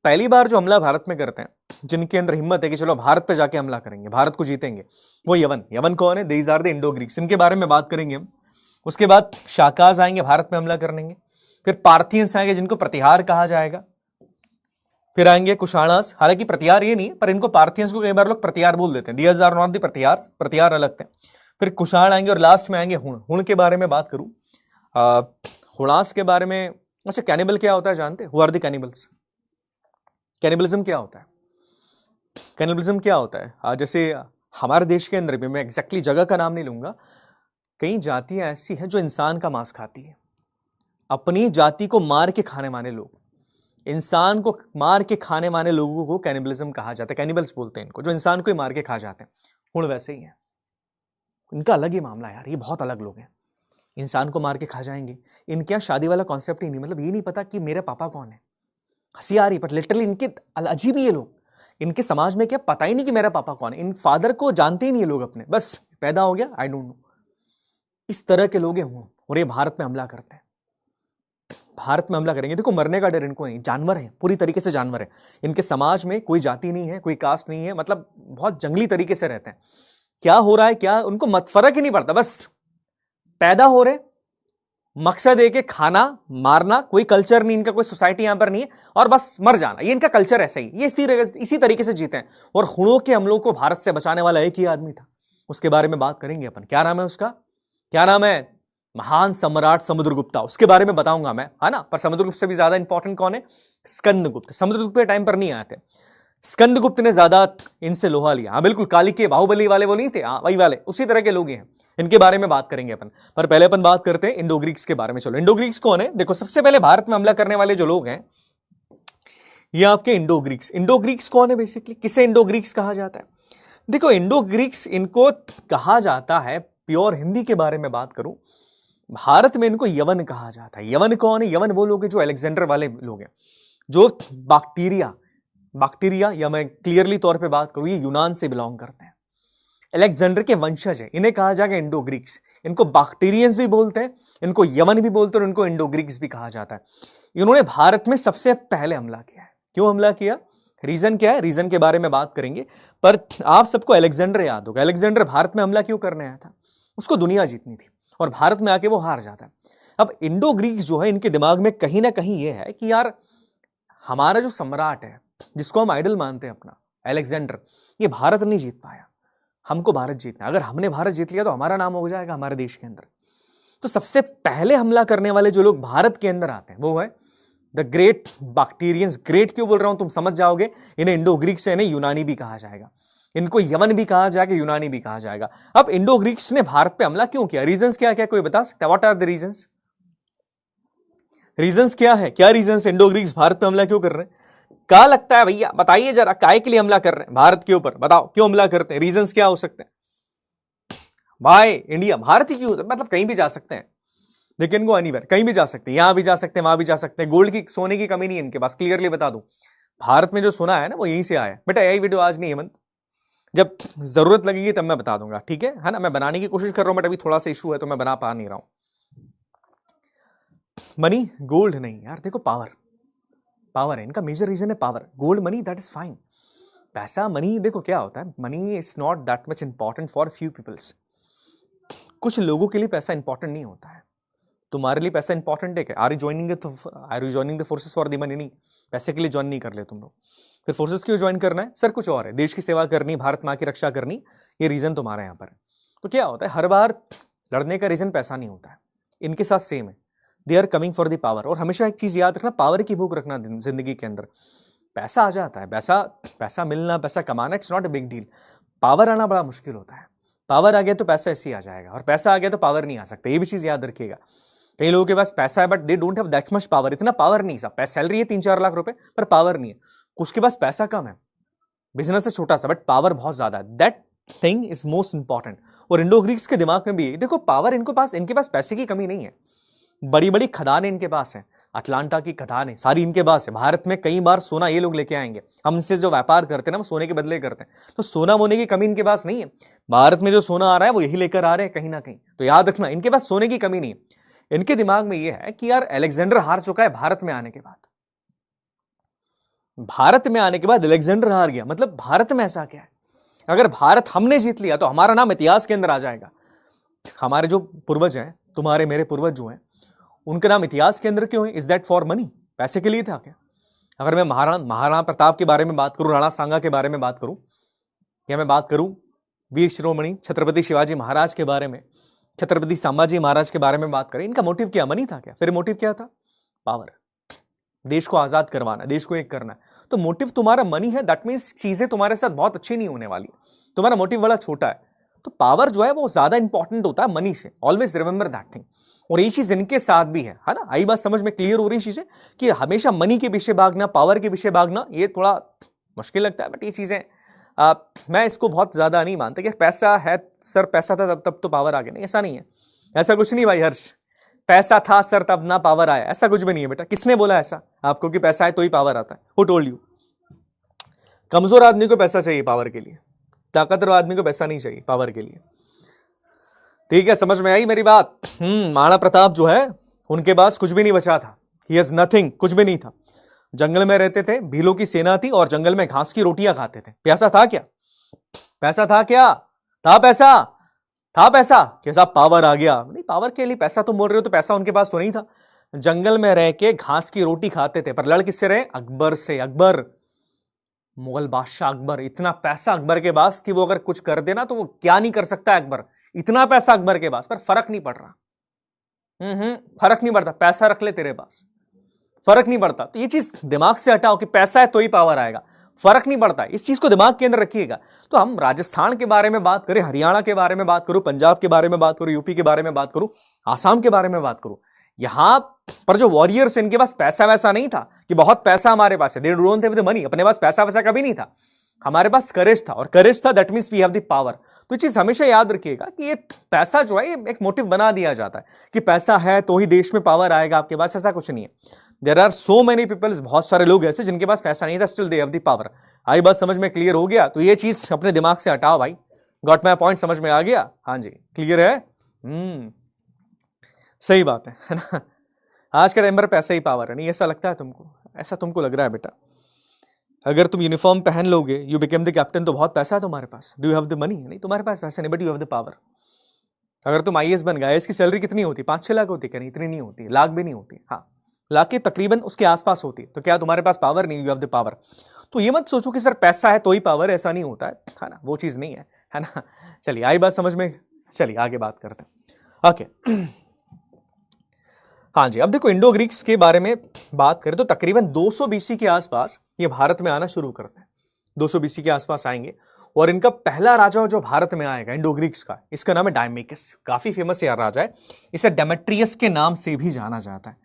पहली बार जो हमला भारत में करते हैं, जिनके अंदर हिम्मत है कि चलो भारत पे जाके हमला करेंगे, भारत को जीतेंगे, वो यवन। यवन कौन है? These are the Indo Greeks, इनके बारे में बात करेंगे हम। उसके बाद शाकास आएंगे, भारत में हमला करेंगे। फिर पार्थियंस आएंगे, जिनको प्रतिहार कहा जाएगा। फिर आएंगे कुषाणास, हालांकि प्रतिहार ये नहीं, पर इनको पार्थियंस को कई बार लोग प्रतिहार बोल देते हैं। दीज आर नॉट द प्रतिहार, प्रतिहार अलग थे। फिर कुषाण आएंगे और लास्ट में आएंगे हुण। हुण के बारे में बात करूं, हुणास के बारे में। अच्छा, कैनिबल क्या होता है जानते? Who are the cannibals? Cannibalism क्या होता है? कैनिबलिज्म क्या होता है? जैसे हमारे देश के अंदर भी, मैं एग्जैक्टली जगह का नाम नहीं लूंगा, कई जातियां ऐसी हैं जो इंसान का मांस खाती है, अपनी जाति को मार के खाने वाले लोग, इंसान को मार के खाने वाले लोगों को कैनिबलिज्म कहा जाता है। कैनिबल्स बोलते हैं इनको, जो इंसान को ही मार के खा जाते हैं। हुण वैसे ही है, इनका अलग ही मामला है यार, ये बहुत अलग लोग हैं, इंसान को मार के खा जाएंगे। इनके यहाँ शादी वाला कॉन्सेप्ट ही नहीं, मतलब ये नहीं पता कि मेरे पापा कौन है। हंसी आ रही, पर लिटरली इनके अजीब ही ये लोग, इनके समाज में क्या पता ही नहीं कि मेरा पापा कौन है। इन फादर को जानते ही नहीं ये लोग अपने, बस पैदा हो गया आई डोंट नो, इस तरह के लोग हैं और ये भारत में हमला करते हैं, भारत में हमला करेंगे। देखो मरने का डर इनको नहीं, जानवर है, पूरी तरीके से जानवर है। इनके समाज में कोई जाति नहीं है, कोई कास्ट नहीं है, मतलब बहुत जंगली तरीके से रहते हैं। क्या हो रहा है, क्या उनको मत फर्क ही नहीं पड़ता, बस पैदा हो रहे, मकसद है कि खाना मारना, कोई कल्चर नहीं इनका, कोई सोसाइटी यहां पर नहीं है, और बस मर जाना, ये इनका कल्चर ऐसा ही, ये इसी तरीके से जीते हैं। और हुणों के हमलों को भारत से बचाने वाला एक ही आदमी था, उसके बारे में बात करेंगे अपन। क्या नाम है उसका, क्या नाम है? महान सम्राट समुद्रगुप्ता, उसके बारे में बताऊंगा मैं, है ना। पर समुद्रगुप्त से भी ज्यादा इंपॉर्टेंट कौन है? स्कंदगुप्त। समुद्रगुप्त के टाइम पर नहीं आए थे, स्कंदगुप्त ने ज्यादा इनसे लोहा लिया। हाँ बिल्कुल, काली के बाहुबली वाले वो नहीं थे, हाँ वही वाले, उसी तरह के लोग हैं, इनके बारे में बात करेंगे अपन। पर पहले अपन बात करते हैं इंडो ग्रीक्स के बारे में। चलो, इंडो ग्रीक्स कौन है? देखो सबसे पहले भारत में हमला करने वाले जो लोग हैं ये आपके इंडो ग्रीक्स। इंडो ग्रीक्स कौन है बेसिकली, किसे इंडो ग्रीक्स कहा जाता है? देखो इंडो ग्रीक्स इनको कहा जाता है, प्योर हिंदी के बारे में बात करूं, भारत में इनको यवन कहा जाता है। यवन कौन है? यवन वो लोग हैं जो अलेक्जेंडर वाले लोग हैं, जो बैक्टीरिया या मैं क्लियरली तौर पे बात करूं, ये यूनान से बिलोंग करते हैं, अलेक्जेंडर के वंशज है, इन्हें कहा जाएगा इंडो ग्रीक्स। इनको बैक्टीरियंस भी बोलते हैं, इनको यवन भी बोलते हैं, और इनको इंडो ग्रीक्स भी कहा जाता है। इन्होंने भारत में सबसे पहले हमला किया है। क्यों हमला किया, रीजन क्या है, रीजन के बारे में बात करेंगे। पर आप सबको अलेक्जेंडर याद होगा, अलेक्जेंडर भारत में हमला क्यों करने आया था? उसको दुनिया जीतनी थी, और भारत में आके वो हार जाता है। अब इंडो ग्रीक्स जो है, इनके दिमाग में कहीं ना कहीं ये है कि यार हमारा जो सम्राट है, जिसको हम आइडल मानते हैं अपना, अलेक्जेंडर, ये भारत नहीं जीत पाया, हमको भारत जीतना है। अगर हमने भारत जीत लिया तो हमारा नाम हो जाएगा हमारे देश के अंदर। तो सबसे पहले हमला करने वाले जो लोग भारत के अंदर आते हैं वो है द ग्रेट बैक्टीरियंस। ग्रेट क्यों बोल रहा हूं तुम समझ जाओगे, इन्हें इंडो ग्रीक्स, इन्हें यूनानी भी कहा जाएगा, इनको यवन भी कहा जाएगा, यूनानी भी कहा जाएगा। अब इंडो ग्रीक्स ने भारत पे हमला क्यों किया, रीजंस क्या क्या कोई बता सकता है? What are the reasons? Reasons क्या है, क्या रीजंस इंडो ग्रीक्स भारत पे हमला क्यों कर रहे हैं? क्या लगता है भैया, बताइए जरा, काय के लिए हमला कर रहे हैं भारत के ऊपर, बताओ क्यों हमला करते हैं, रीजंस क्या हो सकते हैं? भाई इंडिया, भारत ही क्यों, मतलब कहीं भी जा सकते हैं, लेकिन इनको अनिवार्य कहीं भी जा सकते हैं, यहां भी जा सकते हैं, वहां भी जा सकते हैं, गोल्ड की सोने की कमी नहीं है इनके पास, क्लियरली बता दूं। भारत में जो सोना है ना वो यहीं से आया है। बेटा यही वीडियो आज नहीं हेमंत, जब जरूरत लगेगी तब मैं बता दूंगा, ठीक है ना। मैं बनाने की कोशिश कर रहा हूं, बट अभी थोड़ा सा इशू है तो मैं बना पा नहीं रहा हूं। मनी गोल्ड नहीं यार, देखो पावर, पावर है इनका मेजर रीजन है, power. Gold money that is fine, पैसा मनी, देखो क्या होता है, money is not that much important for few peoples. कुछ लोगों के लिए पैसा इंपॉर्टेंट नहीं होता है। तुम्हारे लिए पैसा इंपॉर्टेंट है क्या? Are you joining the forces for the money? नहीं, पैसे के लिए ज्वाइन नहीं कर ले तुम लोग। फिर फोर्सेस क्यों ज्वाइन करना है? सर कुछ और है, देश की सेवा करनी, भारत माँ की रक्षा करनी, ये रीजन तुम्हारा यहाँ पर। तो क्या होता है, हर बार लड़ने का रीजन पैसा नहीं होता है, इनके साथ सेम है, they are coming for the power. और हमेशा एक चीज याद रखना, पावर की भूख रखना जिंदगी के अंदर। पैसा आ जाता है, पैसा मिलना, पैसा कमाना, it's not a big deal. Power आना बड़ा मुश्किल होता है। पावर आ गया तो पैसा ऐसे ही आ जाएगा, और पैसा आ गया तो पावर नहीं आ सकता, ये भी चीज याद रखिएगा। कई लोगों के पास पैसा है but they don't have that much power, इतना पावर नहीं, सब सैलरी है 3-4 लाख रुपए पर पावर नहीं है। कुछ के पास पैसा कम है, बिजनेस है छोटा सा, बट पावर बहुत ज्यादा है, that thing is most important. और इंडो ग्रीक्स के दिमाग में भी देखो पावर, इनके पास पैसे की कमी नहीं है, बड़ी बड़ी खदानें इनके पास है, अटलांटा की खदानें सारी इनके पास है। भारत में कई बार सोना ये लोग लेके आएंगे, हमसे जो व्यापार करते हैं ना वो सोने के बदले करते हैं, तो सोना वोने की कमी इनके पास नहीं है। भारत में जो सोना आ रहा है वो यही लेकर आ रहे हैं कहीं ना कहीं, तो याद रखना इनके पास सोने की कमी नहीं है। इनके दिमाग में ये है कि यार अलेक्जेंडर हार चुका है भारत में आने के बाद, भारत में आने के बाद अलेक्जेंडर हार गया, मतलब भारत में ऐसा क्या है, अगर भारत हमने जीत लिया तो हमारा नाम इतिहास के अंदर आ जाएगा। हमारे जो पूर्वज हैं, तुम्हारे मेरे पूर्वज जो हैं, उनका नाम इतिहास के अंदर क्यों है? Is that for money? पैसे के लिए था क्या? अगर मैं महाराणा प्रताप के बारे में बात करूं, राणा सांगा के बारे में बात करूं, या मैं बात करूं वीर शिरोमणि छत्रपति शिवाजी महाराज के बारे में, छत्रपति संभाजी महाराज के बारे में बात करें, इनका मोटिव क्या? मनी था क्या? फिर मोटिव क्या था? पावर, देश को आजाद करवाना, देश को एक करना। तो मोटिव तुम्हारा मनी है, दैट मीन्स चीजें तुम्हारे साथ बहुत अच्छी नहीं होने वाली, तुम्हारा मोटिव बड़ा छोटा है। तो पावर जो है वो ज्यादा इंपॉर्टेंट होता है मनी से, ऑलवेज रिमेंबर दैट थिंग। और ये चीज इनके साथ भी है ना। आई बात समझ में, क्लियर हो रही चीजें कि हमेशा मनी के पीछे भागना, पावर के पीछे भागना, ये थोड़ा मुश्किल लगता है, बट ये चीजें मैं इसको बहुत ज्यादा नहीं मानता कि पैसा है सर, पैसा था तब तो पावर आ गया, नहीं ऐसा नहीं है, ऐसा कुछ नहीं भाई हर्ष, पैसा था सर तब ना पावर आया, ऐसा कुछ भी नहीं है बेटा। किसने बोला ऐसा आपको कि पैसा है तो ही पावर आता है? Who told you? कमजोर आदमी को पैसा चाहिए पावर के लिए, ताकतवर आदमी को पैसा नहीं चाहिए पावर के लिए। ठीक है, समझ में आई मेरी बात? महाराणा प्रताप जो है उनके पास कुछ भी नहीं बचा था, ही हैज नथिंग, कुछ भी नहीं था। जंगल में रहते थे, भीलों की सेना थी और जंगल में घास की रोटियां खाते थे। पैसा था क्या? पैसा था क्या? था पैसा? था पैसा? कैसा पावर आ गया? नहीं, पावर के लिए पैसा तुम बोल रहे हो तो पैसा उनके पास तो नहीं था। जंगल में रह के घास की रोटी खाते थे, पर लड़ किससे रहे? अकबर से। अकबर, मुगल बादशाह अकबर। इतना पैसा अकबर के पास कि वो अगर कुछ कर देना तो वो क्या नहीं कर सकता है अकबर। इतना पैसा अकबर के पास, पर फर्क नहीं पड़ रहा। फर्क नहीं पड़ता, पैसा रख ले तेरे पास, फर्क नहीं पड़ता। तो ये चीज दिमाग से हटाओ कि पैसा है तो ही पावर आएगा, फर्क नहीं पड़ता। इस चीज को दिमाग के अंदर रखिएगा। तो हम राजस्थान के बारे में बात करें, हरियाणा के बारे में बात करूं, पंजाब के बारे में बात करूं, यूपी के बारे में बात करूं, आसाम के बारे में बात करूं, यहां पर जो वॉरियर्स, इनके पास पैसा वैसा नहीं था कि बहुत पैसा हमारे पास है, they don't have the money. अपने पास पैसा वैसा कभी नहीं था, हमारे पास करेज था, और करेज था that means we have the power. तो ये चीज हमेशा याद रखिएगा कि ये पैसा जो है एक मोटिव बना दिया जाता है कि पैसा है तो ही देश में पावर आएगा आपके पास, ऐसा कुछ नहीं है। There are so many peoples, बहुत सारे लोग ऐसे जिनके पास पैसा नहीं था, still they have the power. आई बात समझ में क्लियर हो गया? तो ये चीज अपने दिमाग से हटाओ भाई। Got my point? समझ में आ गया? हाँ जी, क्लियर है? सही बात है ना? आज के टाइम पर पैसा ही पावर है, नहीं ऐसा लगता है तुमको? ऐसा तुमको लग रहा है बेटा? अगर तुम यूनिफॉर्म पहन लोगे, यू बिकम द कैप्टन, तो बहुत पैसा है तुम्हारे पास। Do you have the money? नहीं, तुम्हारे पास पैसा नहीं, but you have the power. अगर तुम आईएएस बन गए, इसकी सैलरी कितनी होती? 5-6 लाख होती? क्या नहीं, इतनी नहीं होती, लाख भी नहीं होती। हाँ, लाख के तकरीबन उसके आसपास होती। तो क्या तुम्हारे पास पावर नहीं? You have the power. तो ये मत सोचो कि सर पैसा है तो ही पावर, ऐसा नहीं होता है ना, वो चीज नहीं है ना? चलिए, आई बात समझ में? चलिए आगे बात करते हैं। ओके, हाँ जी, अब देखो इंडो ग्रीक्स के बारे में बात करें तो तकरीबन 200 बीसी के आसपास ये भारत में आना शुरू करते हैं। 200 बीसी के आसपास आएंगे, और इनका पहला राजा जो भारत में आएगा इंडो ग्रीक्स का, इसका नाम है डायमेकस। काफी फेमस यार राजा है, इसे डेमेट्रियस के नाम से भी जाना जाता है।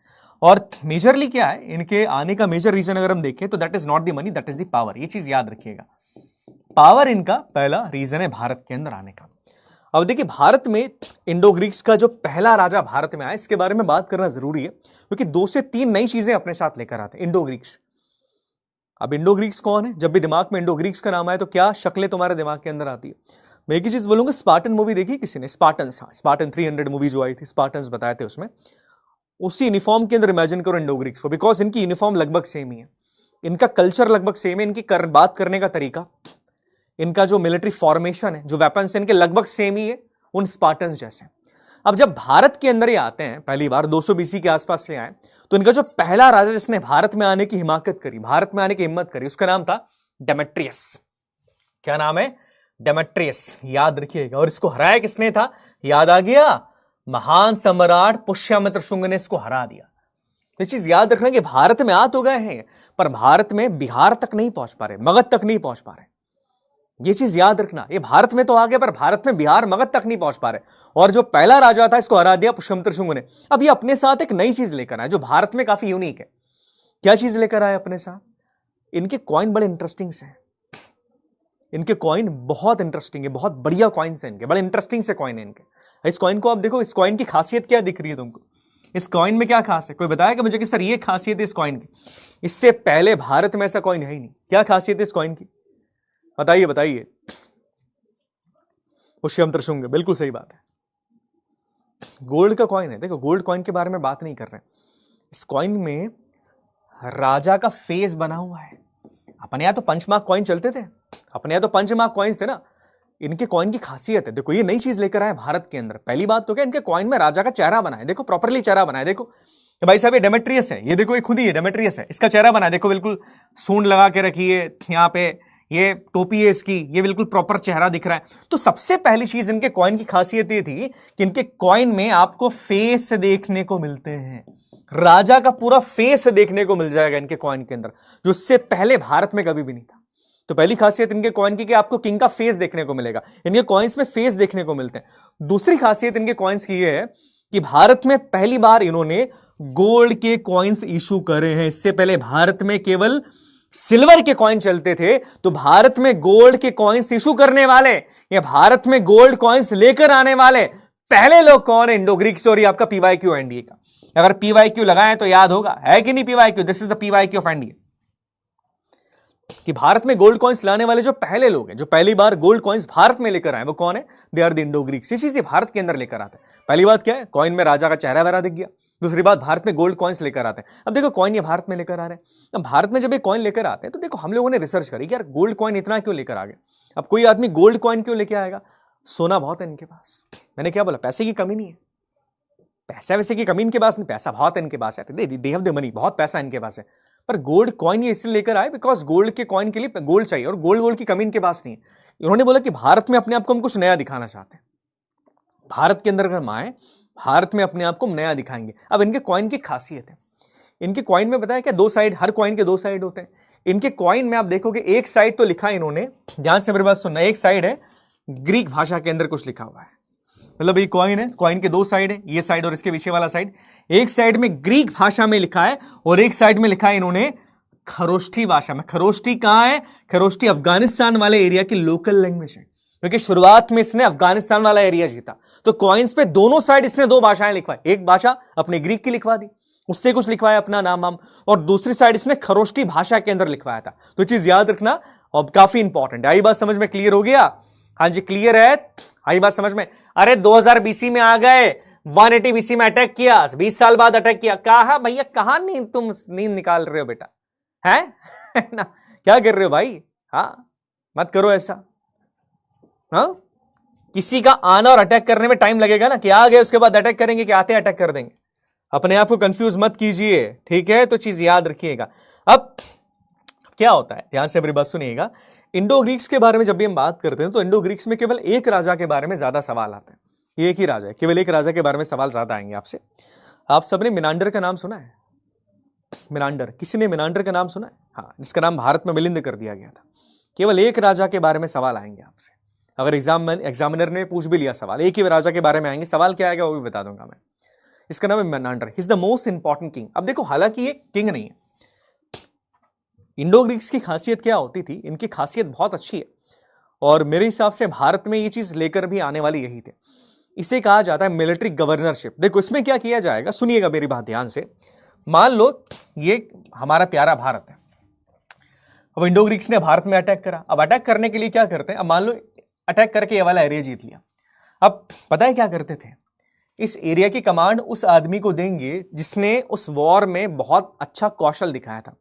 और मेजरली क्या है इनके आने का मेजर रीजन अगर हम देखें तो that is not the money, that is the power. ये चीज याद रखिएगा, पावर इनका पहला रीजन है भारत के अंदर आने का। अब देखिए, भारत में इंडो ग्रीक्स का जो पहला राजा भारत में आया, इसके बारे में बात करना जरूरी है, क्योंकि 2 से 3 नई चीजें अपने साथ लेकर आते हैं इंडो ग्रीक्स। अब इंडो ग्रीक्स कौन है? जब भी दिमाग में इंडो ग्रीक्स का नाम आए तो क्या शक्लें तुम्हारे दिमाग के अंदर आती है? मैं एक ही चीज बोलूंगा, स्पार्टन मूवी देखी किसी ने? स्पार्टन्स, हाँ, स्पार्टन 300 मूवी जो आई थी, स्पार्टन्स बताए थे उसमें। उसी यूनिफॉर्म के अंदर इमेजिन करो इंडो ग्रीक्स को, बिकॉज इनकी यूनिफॉर्म लगभग सेम ही है, इनका कल्चर लगभग सेम है, इनकी बात करने का तरीका, इनका जो मिलिट्री फॉर्मेशन है, जो वेपन्स इनके लगभग सेम ही है उन स्पार्टन्स जैसे। अब जब भारत के अंदर ये आते हैं पहली बार 200 बीसी के आसपास से आए, तो इनका जो पहला राजा जिसने भारत में आने की हिमाकत करी, भारत में आने की हिम्मत करी, उसका नाम था डेमेट्रियस। क्या नाम है? डेमेट्रियस, याद रखिएगा। और इसको हराया किसने था? याद आ गया? महान सम्राट पुष्यमित्र शुंग ने इसको हरा दिया। तो चीज याद रखना कि भारत में आ तो गए हैं, पर भारत में बिहार तक नहीं पहुंच पा रहे, मगध तक नहीं पहुंच पा रहे। ये चीज याद रखना, ये भारत में तो आ गए, पर भारत में बिहार मगध तक नहीं पहुंच पा रहे। और जो पहला राजा था इसको हरा दिया पुष्यमित्र शुंग ने। अब ये अपने साथ एक नई चीज लेकर आए जो भारत में काफी यूनिक है। क्या चीज लेकर आए अपने साथ? इनके कॉइन बड़े इंटरेस्टिंग से हैं। इनके कॉइन बहुत इंटरेस्टिंग है, बहुत बढ़िया कॉइन्स हैं इनके, बड़े इंटरेस्टिंग से कॉइन है इनके। इस कॉइन को आप देखो, इस कॉइन की खासियत क्या दिख रही है तुमको? इस कॉइन में क्या खास है? कोई बताएगा मुझे कि सर ये खासियत है इस कॉइन की? इससे पहले भारत में ऐसा कॉइन है ही नहीं। क्या खासियत है इस कॉइन की? बताइए बताइए। पुष्यमित्र शुंग, बिल्कुल सही बात है, गोल्ड का कॉइन है। देखो, गोल्ड कॉइन के बारे में बात नहीं कर रहे हैं, इस कॉइन में राजा का फेस बना हुआ है। अपने यहां तो पंचमार्क कॉइन चलते थे, अपने यहां तो पंचमार्क कॉइन्स थे ना। इनके कॉइन की खासियत है, देखो ये नई चीज लेकर आए भारत के अंदर। पहली बात तो क्या, इनके कॉइन में राजा का चेहरा बना है। देखो, प्रॉपरली चेहरा बना है। देखो भाई साहब, ये डेमेट्रियस है, ये देखो, ये खुद ही है डेमेट्रियस है, इसका चेहरा बना है। देखो, बिल्कुल सूंड लगा के रखी है, यहाँ पे ये टोपी है इसकी, ये बिल्कुल प्रॉपर चेहरा दिख रहा है। तो सबसे पहली चीज इनके कॉइन की खासियत ये थी कि इनके कॉइन में आपको फेस देखने को मिलते हैं, राजा का पूरा फेस देखने को मिल जाएगा इनके कॉइन के अंदर, जो इससे पहले भारत में कभी भी नहीं था। तो पहली खासियत इनके कॉइन की कि आपको किंग का फेस देखने को मिलेगा, इनके कॉइन्स में फेस देखने को मिलते हैं। दूसरी खासियत इनके कॉइन्स की यह है कि भारत में पहली बार इन्होंने गोल्ड के कॉइन्स इशू करे हैं। इससे पहले भारत में केवल सिल्वर के कॉइन चलते थे, तो भारत में गोल्ड के कॉइन्स इशू करने वाले या भारत में गोल्ड कॉइन्स लेकर आने वाले पहले लोग कौन है? Indo Greeks. और ये आपका पीवाईक्यू एनडीए का, अगर पीवाईक्यू लगाएं तो याद होगा, है कि नहीं PYQ? This is the PYQ of NDA. कि भारत में गोल्ड कॉइन्स लाने वाले जो पहले लोग हैं, जो पहली बार गोल्ड कॉइन्स भारत में लेकर आए, वो कौन है? They are the Indo Greeks. ये चीज भारत के अंदर लेकर आते हैं। पहली बात क्या है? कॉइन में राजा का चेहरा वगैरह दिख गया। दूसरी बात, भारत में गोल्ड कॉइन्स लेकर आते हैं। अब देखो कॉइन ये भारत में लेकर आ रहे हैं। अब भारत में जब ये कॉइन लेकर आते हैं तो देखो हम लोगों ने रिसर्च करी कि यार गोल्ड कॉइन इतना क्यों लेकर आ गए। अब कोई आदमी गोल्ड कॉइन क्यों लेके आएगा? सोना बहुत है इनके पास। मैंने क्या बोला? पैसे की कमी नहीं है। पैसा वैसे की कमी इनके पास नहीं, पैसा बहुत है इनके पास है। दे हैव द मनी, बहुत पैसा इनके पास है। पर गोल्ड कॉइन ये इसलिए लेकर आए बिकॉज गोल्ड के कॉइन के लिए गोल्ड चाहिए, और गोल्ड की कमी इनके पास नहीं है। उन्होंने बोला कि भारत में अपने आप को हम कुछ नया दिखाना चाहते हैं। भारत के अंदर अगर हम आए, भारत में अपने आप को नया दिखाएंगे। अब इनके कॉइन की खासियत है, इनके कॉइन में बताया क्या, दो साइड, हर कॉइन के दो साइड होते हैं। इनके कॉइन में आप देखोगे एक साइड तो लिखा है इन्होंने, ध्यान से मेरी बात सुनना, एक साइड है ग्रीक भाषा के अंदर कुछ लिखा हुआ है। मतलब ये कॉइन है, कॉइन के दो साइड है, ये साइड और इसके पीछे वाला साइड। एक साइड में ग्रीक भाषा में लिखा है और एक साइड में लिखा है इन्होंने खरोष्ठी भाषा में। खरोष्ठी कहां है? खरोष्ठी अफगानिस्तान वाले एरिया की लोकल लैंग्वेज है, क्योंकि शुरुआत में इसने अफगानिस्तान वाला एरिया जीता। तो कॉइन्स पे दोनों साइड इसने दो भाषाएं लिखवाई, एक भाषा अपने ग्रीक की लिखवा दी, उससे कुछ लिखवाया अपना नाम हम, और दूसरी साइड इसने खरोष्ठी भाषा के अंदर लिखवाया था। तो चीज याद रखना और काफी इंपॉर्टेंट है। आई बात समझ में? क्लियर हो गया? हाँ जी क्लियर है, आई बात समझ में? अरे 2000 बीसी में आ गए, 180 बीसी में अटैक किया, 20 साल बाद अटैक किया। कहा भैया, कहां नींद, तुम नींद निकाल रहे हो बेटा, है ना? क्या कर रहे हो भाई? हाँ मत करो ऐसा। हाँ, किसी का आना और अटैक करने में टाइम लगेगा ना, कि आ गए उसके बाद अटैक करेंगे, कि आते अटैक कर देंगे। अपने आप को कंफ्यूज मत कीजिए, ठीक है? तो चीज याद रखिएगा। अब क्या होता है, ध्यान से मेरी बात सुनिएगा। इंडो ग्रीक्स के बारे में जब भी हम बात करते हैं तो इंडो ग्रीक्स में केवल एक राजा के बारे में ज्यादा सवाल आते हैं। एक ही राजा है, केवल एक राजा के बारे में सवाल ज्यादा आएंगे आपसे। आप सबने मिनांडर का नाम सुना है? मिनांडर, किसी ने मिनांडर का नाम सुना है? हाँ, जिसका नाम भारत में मिलिंद कर दिया गया था। केवल एक राजा के बारे में सवाल आएंगे आपसे। अगर एग्जामिनर ने पूछ भी लिया सवाल, एक ही राजा के बारे में आएंगे, सवाल क्या आएगा वो भी बता दूंगा मैं। इसका नाम है Menander. He is the most important king. अब देखो, हालांकि ये किंग नहीं है। इंडो ग्रीक्स की खासियत क्या होती थी? इनकी खासियत बहुत अच्छी है, और मेरे हिसाब से भारत में ये चीज लेकर भी आने वाली यही थे। इसे कहा जाता है मिलिट्री गवर्नरशिप। देखो इसमें क्या किया जाएगा, सुनिएगा मेरी बात ध्यान से। मान लो ये हमारा प्यारा भारत है, अब इंडो ग्रीक्स ने भारत में अटैक करा। अब अटैक करने के लिए क्या करते हैं? अब मान लो अटैक करके ये वाला एरिया जीत लिया। अब पता है क्या करते थे? इस एरिया की कमांड उस आदमी को देंगे जिसने उस वॉर में बहुत अच्छा कौशल दिखाया था।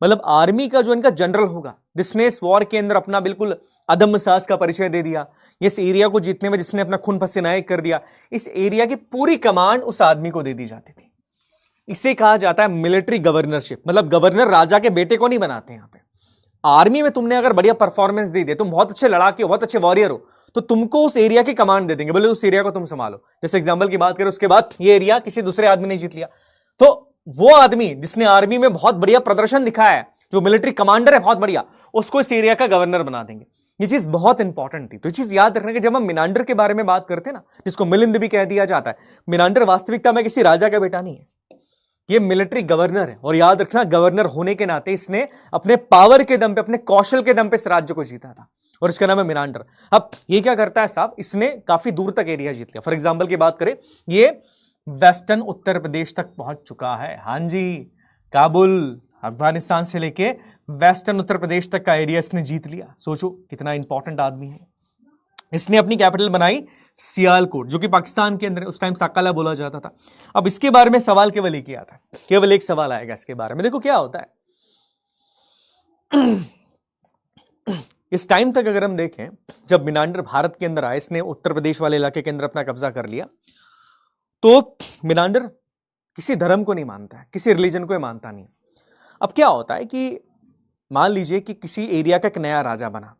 मतलब आर्मी का जो इनका जनरल होगा, जिसने इस वॉर के अंदर अपना बिल्कुल अदम्य साहस का परिचय दे दिया, इस एरिया को जीतने में जिसने अपना खून पसीना एक कर दिया, इस एरिया की पूरी कमांड उस आदमी को दे दी जाती थी। इसे कहा जाता है मिलिट्री गवर्नरशिप। मतलब गवर्नर राजा के बेटे को नहीं बनाते। यहां पे आर्मी में तुमने अगर बढ़िया परफॉर्मेंस दी दे, तुम बहुत अच्छे लड़ाके हो, बहुत अच्छे वॉरियर हो, तो तुमको उस एरिया की कमांड दे देंगे, बोले उस एरिया को तुम संभालो। जैसे एग्जांपल की बात करें, उसके बाद ये एरिया किसी दूसरे आदमी ने जीत लिया, तो वो आदमी जिसने आर्मी में बहुत बढ़िया प्रदर्शन दिखाया है, जो मिलिट्री कमांडर है बहुत बढ़िया, उसको इस एरिया का गवर्नर बना देंगे। ये चीज बहुत इंपॉर्टेंट थी। तो ये चीज याद रखने के, जब हम मिनांडर के बारे में बात करते हैं ना, जिसको मिलिंद भी कह दिया जाता है, मिनांडर वास्तविकता में किसी राजा का बेटा नहीं है, ये मिलिट्री गवर्नर है। और याद रखना, गवर्नर होने के नाते इसने अपने पावर के दम पे, अपने कौशल के दम पे इस राज्य को जीता था, और इसका नाम है मिनांडर। अब ये क्या करता है साहब, इसने काफी दूर तक एरिया जीत लिया। फॉर एग्जाम्पल की बात करें, ये वेस्टर्न उत्तर प्रदेश तक पहुंच चुका है। हां जी, काबुल, अफगानिस्तान से लेके वेस्टर्न उत्तर प्रदेश तक का एरिया इसने जीत लिया। सोचो कितना इंपॉर्टेंट आदमी है। इसने अपनी कैपिटल बनाई सियालकोट, जो कि पाकिस्तान के अंदर, उस टाइम साकाला बोला जाता था। अब इसके बारे में सवाल केवल एक ही आता है, केवल एक सवाल आएगा इसके बारे में। देखो क्या होता है, इस टाइम तक अगर हम देखें, जब मिनांडर भारत के अंदर आए, इसने उत्तर प्रदेश वाले इलाके के अंदर अपना कब्जा कर लिया, तो मिनांडर किसी धर्म को नहीं मानता है, किसी रिलीजन को मानता नहीं। अब क्या होता है कि मान लीजिए कि किसी एरिया का एक नया राजा बना।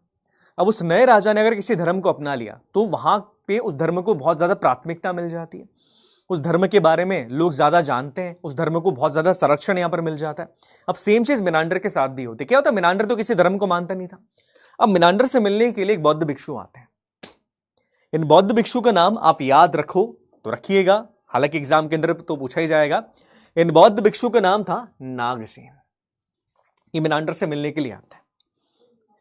अब उस नए राजा ने अगर किसी धर्म को अपना लिया, तो वहां पे उस धर्म को बहुत ज्यादा प्राथमिकता मिल जाती है, उस धर्म के बारे में लोग ज्यादा जानते हैं, उस धर्म को बहुत ज्यादा संरक्षण यहां पर मिल जाता है। अब सेम चीज मिनांडर के साथ भी होती है। क्या होता है, मिनांडर तो किसी धर्म को मानता नहीं था। अब मिनांडर से मिलने के लिए एक बौद्ध भिक्षु आते हैं। इन बौद्ध भिक्षु का नाम आप याद रखो तो रखिएगा, हालांकि एग्जाम के अंदर तो पूछा ही जाएगा। इन बौद्ध भिक्षु का नाम था नागसेन। ये मिनांडर से मिलने के लिए आता है,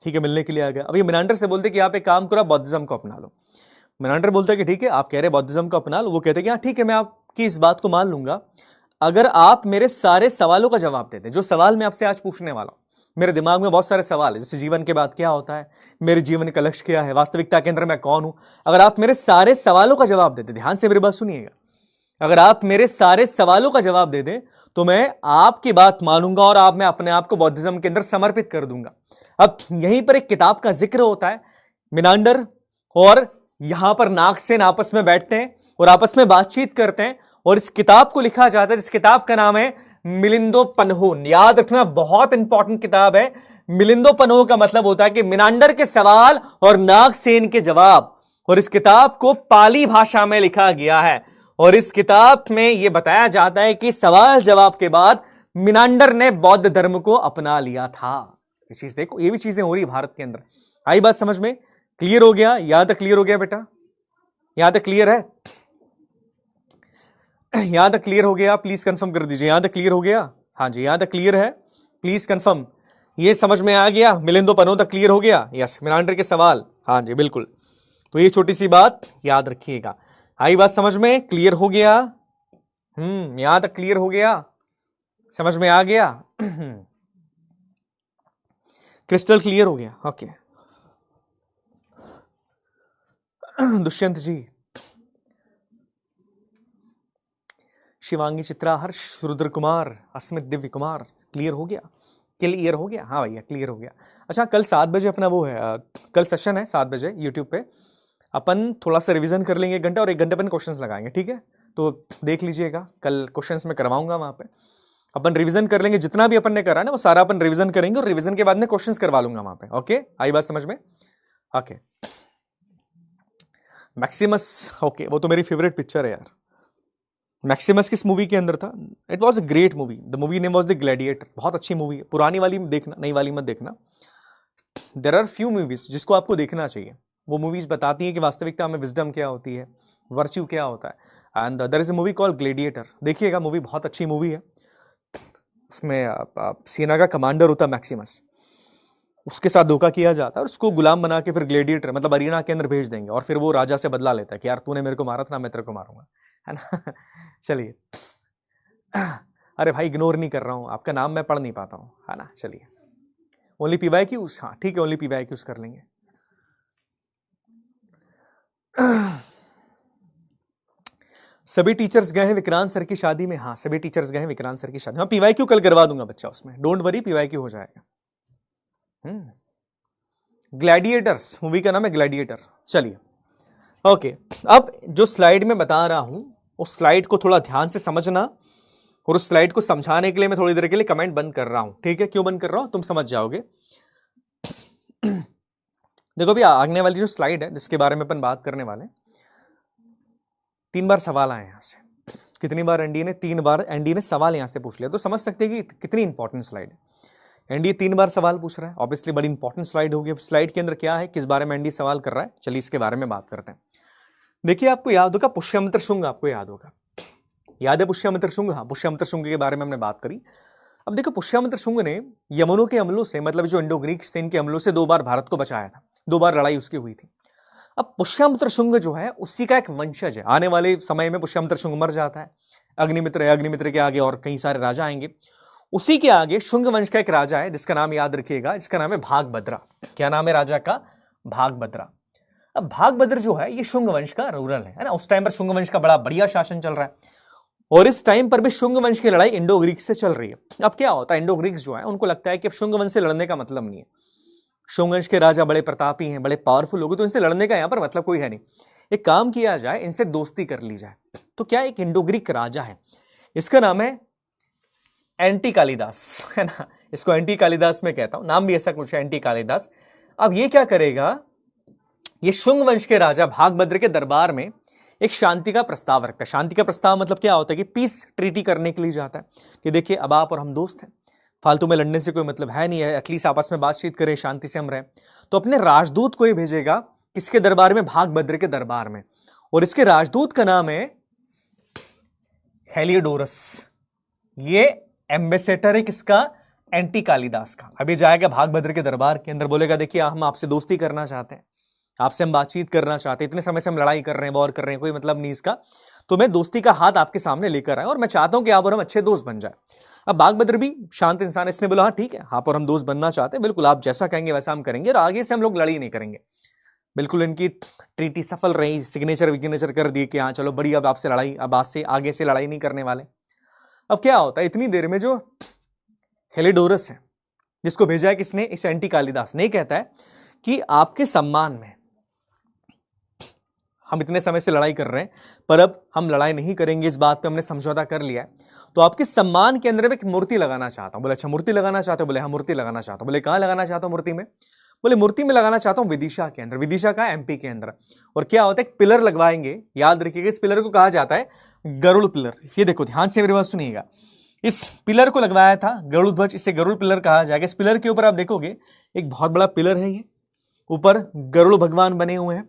ठीक है, मिलने के लिए आ गया। अब ये मिनांडर से बोलते कि आप एक काम करो, बौद्धिज्म को अपना लो। मिनांडर बोलता है कि ठीक है, आप कह रहे बौद्धिज्म को अपना लो। वो कहते हैं कि हाँ ठीक है, मैं आपकी इस बात को मान लूंगा, अगर आप मेरे सारे सवालों का जवाब देते, जो सवाल मैं आपसे आज पूछने वाला हूं, मेरे दिमाग में बहुत सारे सवाल है, जैसे जीवन के बाद क्या होता है, मेरे जीवन का लक्ष्य क्या है, वास्तविकता के अंदर मैं कौन हूं। अगर आप मेरे सारे सवालों का जवाब देते, ध्यान से मेरी बात सुनिएगा, अगर आप मेरे सारे सवालों का जवाब दे दें तो मैं आपकी बात मानूंगा और मैं अपने आप को बौद्धिज्म के अंदर समर्पित कर दूंगा। अब यहीं पर एक किताब का जिक्र होता है, मिनांडर और यहां पर नागसेन आपस में बैठते हैं और आपस में बातचीत करते हैं और इस किताब को लिखा जाता है। इस किताब का नाम है मिलिंदोपन्हो। याद रखना, बहुत इंपॉर्टेंट किताब है। मिलिंदोपन्हो का मतलब होता है कि मिनांडर के सवाल और नागसेन के जवाब, और इस किताब को पाली भाषा में लिखा गया है और इस किताब में यह बताया जाता है कि सवाल जवाब के बाद मिनांडर ने बौद्ध धर्म को अपना लिया था। ये चीज देखो, ये भी चीजें हो रही भारत के अंदर। आई बात समझ में? क्लियर हो गया? यहां तक क्लियर हो गया बेटा? यहां तक क्लियर है? यहां तक क्लियर हो गया? प्लीज कंफर्म कर दीजिए। यहां तक क्लियर हो गया? हाँ जी, यहां तक क्लियर है? Please confirm. ये समझ में आ गया? मिलिंदोपन्हो तक क्लियर हो गया? यस, मिनांडर के सवाल, हाँ जी बिल्कुल। तो ये छोटी सी बात याद रखिएगा। आई बात समझ में? क्लियर हो गया? यहां तक क्लियर हो गया? समझ में आ गया? क्रिस्टल क्लियर हो गया? ओके। दुष्यंत जी, शिवांगी, चित्रा, हर्ष, रुद्र कुमार, अस्मित, दिव्य कुमार, क्लियर हो गया? क्लियर हो गया? हाँ भैया क्लियर हो गया। अच्छा, कल 7 बजे अपना वो है, कल सेशन है 7 बजे यूट्यूब पे। अपन थोड़ा सा रिवीजन कर लेंगे 1 घंटा और 1 घंटे अपन क्वेश्चंस लगाएंगे, ठीक है? तो देख लीजिएगा, कल क्वेश्चंस में करवाऊंगा वहां पे। अपन रिवीजन कर लेंगे, जितना भी अपन ने करा ना वो सारा अपन रिवीजन करेंगे और रिवीजन के बाद में क्वेश्चंस करवा लूंगा वहां पे। ओके, आई बात समझ में? ओके। मैक्सिमस, ओके, वो तो मेरी फेवरेट पिक्चर है यार। मैक्सिमस किस मूवी के अंदर था? It was a great movie. The movie name was the gladiator. बहुत अच्छी मूवी है। पुरानी वाली देखना, नई वाली मत देखना। देयर आर फ्यू मूवीज जिसको आपको देखना चाहिए। वो मूवीज बताती हैं कि वास्तविकता में विजडम क्या होती है, वर्च्यू क्या होता है। And there is a movie called Gladiator, देखिएगा, मूवी बहुत अच्छी मूवी है। उसमें सेना का कमांडर होता है मैक्सिमस, उसके साथ धोखा किया जाता है और उसको गुलाम बना के फिर ग्लैडिएटर मतलब अरीना के अंदर भेज देंगे और फिर वो राजा से बदला लेता है कि यार तूने मेरे को मारा था, मैं तेरे को मारूंगा, है ना। चलिए, अरे भाई इग्नोर नहीं कर रहा हूं, आपका नाम मैं पढ़ नहीं पाता हूं, है ना। चलिए, ओनली PYQs, हाँ ठीक है, ओनली PYQs कर लेंगे। सभी टीचर्स गए हैं विक्रांत सर की शादी में? हाँ, सभी टीचर्स गए हैं विक्रांत सर की शादी में। हाँ, PYQ कल करवा दूंगा बच्चा, उसमें डोंट वरी, PYQ हो जाएगा। ग्लैडिएटर्स, मूवी का नाम है ग्लैडिएटर। चलिए, ओके। अब जो स्लाइड में बता रहा हूं उस स्लाइड को थोड़ा ध्यान से समझना, और उस स्लाइड को समझाने के लिए मैं थोड़ी देर के लिए कमेंट बंद कर रहा हूं, ठीक है? क्यों बंद कर रहा हूं तुम समझ जाओगे। देखो भी आगने वाली जो स्लाइड है जिसके बारे में अपन बात करने वाले, 3 बार सवाल आए यहां से। कितनी बार एनडीए ने? 3 बार एनडीए ने सवाल यहां से पूछ लिया। तो समझ सकते हैं कि कितनी इंपॉर्टेंट स्लाइड है। एनडीए 3 बार सवाल पूछ रहा है, ऑब्वियसली बड़ी इंपॉर्टेंट स्लाइड होगी। स्लाइड के अंदर क्या है, किस बारे में एनडीए सवाल कर रहा है, चलिए इसके बारे में बात करते हैं। देखिए, आपको याद होगा पुष्यमित्र शुंग, आपको याद होगा, याद है पुष्यमित्र शुंग? हाँ, पुष्यमित्र शुंग के बारे में हमने बात करी। अब देखो, पुष्यमित्र शुंग ने यमनों के हमलों से, मतलब जो इंडो ग्रीक्स थे इनके हमलों से 2 बार भारत को बचाया था, 2 बार लड़ाई उसकी हुई थी। अब पुष्यमित्र शुंग जो है उसी का एक वंशज है। आने वाले समय में पुष्यमित्र शुंग मर जाता है, अग्निमित्र है, अग्निमित्र के आगे और कई सारे राजा आएंगे। उसी के आगे शुंग वंश का एक राजा है जिसका नाम याद रखिएगा, जिसका नाम है भागभद्रा। क्या नाम है राजा का? भागभद्रा। अब भागभद्र जो है ये शुंग वंश का रूरल है ना। उस टाइम पर शुंग वंश का बड़ा बढ़िया शासन चल रहा है और इस टाइम पर भी शुंग वंश की लड़ाई इंडो ग्रीक से चल रही है। अब क्या होता है, इंडो ग्रीक्स जो है उनको लगता है कि अब शुंग वंश से लड़ने का मतलब नहीं है, शुंग वंश के राजा बड़े प्रतापी हैं, बड़े पावरफुल लोग, तो इनसे लड़ने का यहां पर मतलब कोई है नहीं। एक काम किया जाए, इनसे दोस्ती कर ली जाए। तो क्या एक इंडो ग्रीक राजा है, इसका नाम है एंटी कालिदास, है ना। इसको एंटी कालिदास में कहता हूं, नाम भी ऐसा कुछ है, एंटी कालिदास। अब ये क्या करेगा, ये शुंग वंश के राजा भागभद्र के दरबार में एक शांति का प्रस्ताव रखता है। शांति का प्रस्ताव मतलब क्या होता है कि पीस ट्रीटी करने के लिए जाता है कि देखिए अब आप और हम दोस्त हैं, फालतू में लड़ने से कोई मतलब है नहीं है, एटलीस्ट आपस में बातचीत करें, शांति से हम रहें। तो अपने राजदूत को ये भेजेगा किसके दरबार में? भागभद्र के दरबार में। और इसके राजदूत का नाम है हेलियोडोरस। ये एम्बेसेडर है किसका? एंटी कालिदास का। अभी जाएगा भागभद्र के दरबार के अंदर, बोलेगा देखिए हम आपसे दोस्ती करना चाहते हैं, आपसे हम बातचीत करना चाहते हैं, इतने समय से हम लड़ाई कर रहे हैं, वॉर कर रहे हैं, कोई मतलब नहीं इसका। तो मैं दोस्ती का हाथ आपके सामने लेकर आया और मैं चाहता हूं कि आप और हम अच्छे दोस्त बन जाए। अब बागभद्र भी शांत इंसान है, इसने बोला हाँ ठीक है, आप और हम दोस्त बनना चाहते हैं, बिल्कुल आप जैसा कहेंगे वैसा हम करेंगे और आगे से हम लोग लड़ाई नहीं करेंगे। बिल्कुल इनकी ट्रीटी सफल रही, सिग्नेचर विग्नेचर कर दिए कि हाँ चलो बढ़िया, अब आपसे लड़ाई, अब आज से आगे से लड़ाई नहीं करने वाले। अब क्या होता है, इतनी देर में जो हेलिडोरस है, जिसको भेजा है किसने, इस एंटी कालिदास ने, कहता है कि आपके सम्मान में हम इतने समय से लड़ाई कर रहे हैं, पर अब हम लड़ाई नहीं करेंगे, इस बात पे हमने समझौता कर लिया है, तो आपके सम्मान के अंदर में एक मूर्ति लगाना चाहता हूं। बोले अच्छा मूर्ति लगाना चाहते हो? बोले हाँ मूर्ति लगाना चाहता हूं। बोले कहां लगाना चाहता हूं मूर्ति में? बोले मूर्ति में लगाना चाहता हूं विदिशा के अंदर। विदिशा का एमपी के अंदर। और क्या होता है, एक पिलर लगवाएंगे, याद रखिएगा इस पिलर को कहा जाता है गरुड़ पिलर। ये देखो ध्यान से मेरी बात सुनिएगा, इस पिलर को लगवाया था गरुड़ ध्वज, इसे गरुड़ पिलर कहा जाएगा। इस पिलर के ऊपर आप देखोगे एक बहुत बड़ा पिलर है, ये ऊपर गरुड़ भगवान बने हुए हैं।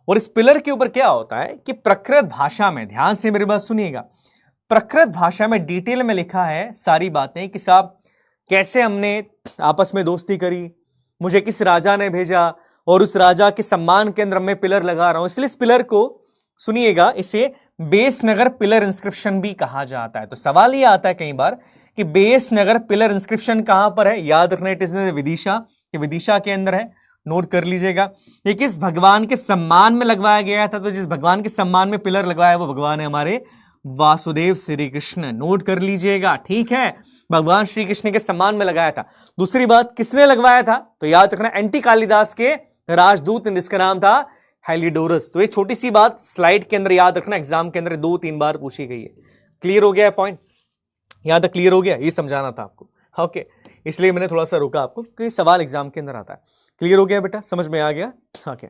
और इस पिलर के ऊपर क्या होता है कि प्रकृत भाषा में, ध्यान से मेरी बात सुनिएगा, प्रकृत भाषा में डिटेल में लिखा है सारी बातें कि साहब कैसे हमने आपस में दोस्ती करी, मुझे किस राजा ने भेजा और उस राजा के सम्मान के अंदर मैं पिलर लगा रहा हूं। इसलिए इस पिलर को सुनिएगा, इसे बेस नगर पिलर इंस्क्रिप्शन भी कहा जाता है। तो सवाल यह आता है कई बार कि बेस नगर पिलर इंस्क्रिप्शन कहां पर है, याद रखना इट इज विदिशा, कि विदिशा के अंदर है, नोट कर लीजिएगा। ये किस भगवान के सम्मान में लगवाया गया था, तो जिस भगवान के सम्मान में पिलर लगवाया वो भगवान है हमारे वासुदेव श्री कृष्ण, नोट कर लीजिएगा, ठीक है, भगवान श्री कृष्ण के सम्मान में लगाया था। दूसरी बात किसने लगवाया था, तो याद रखना एंटी कालिदास के राजदूत, जिसका नाम था हेलिडोरस। तो ये छोटी सी बात स्लाइड के अंदर याद रखना, एग्जाम के अंदर 2-3 बार पूछी गई है। क्लियर हो गया है पॉइंट, यहां तक क्लियर हो गया, ये समझाना था आपको, ओके, इसलिए मैंने थोड़ा सा रोका आपको क्योंकि सवाल एग्जाम के अंदर आता है। क्लियर हो गया बेटा, समझ में आ गया, ओके,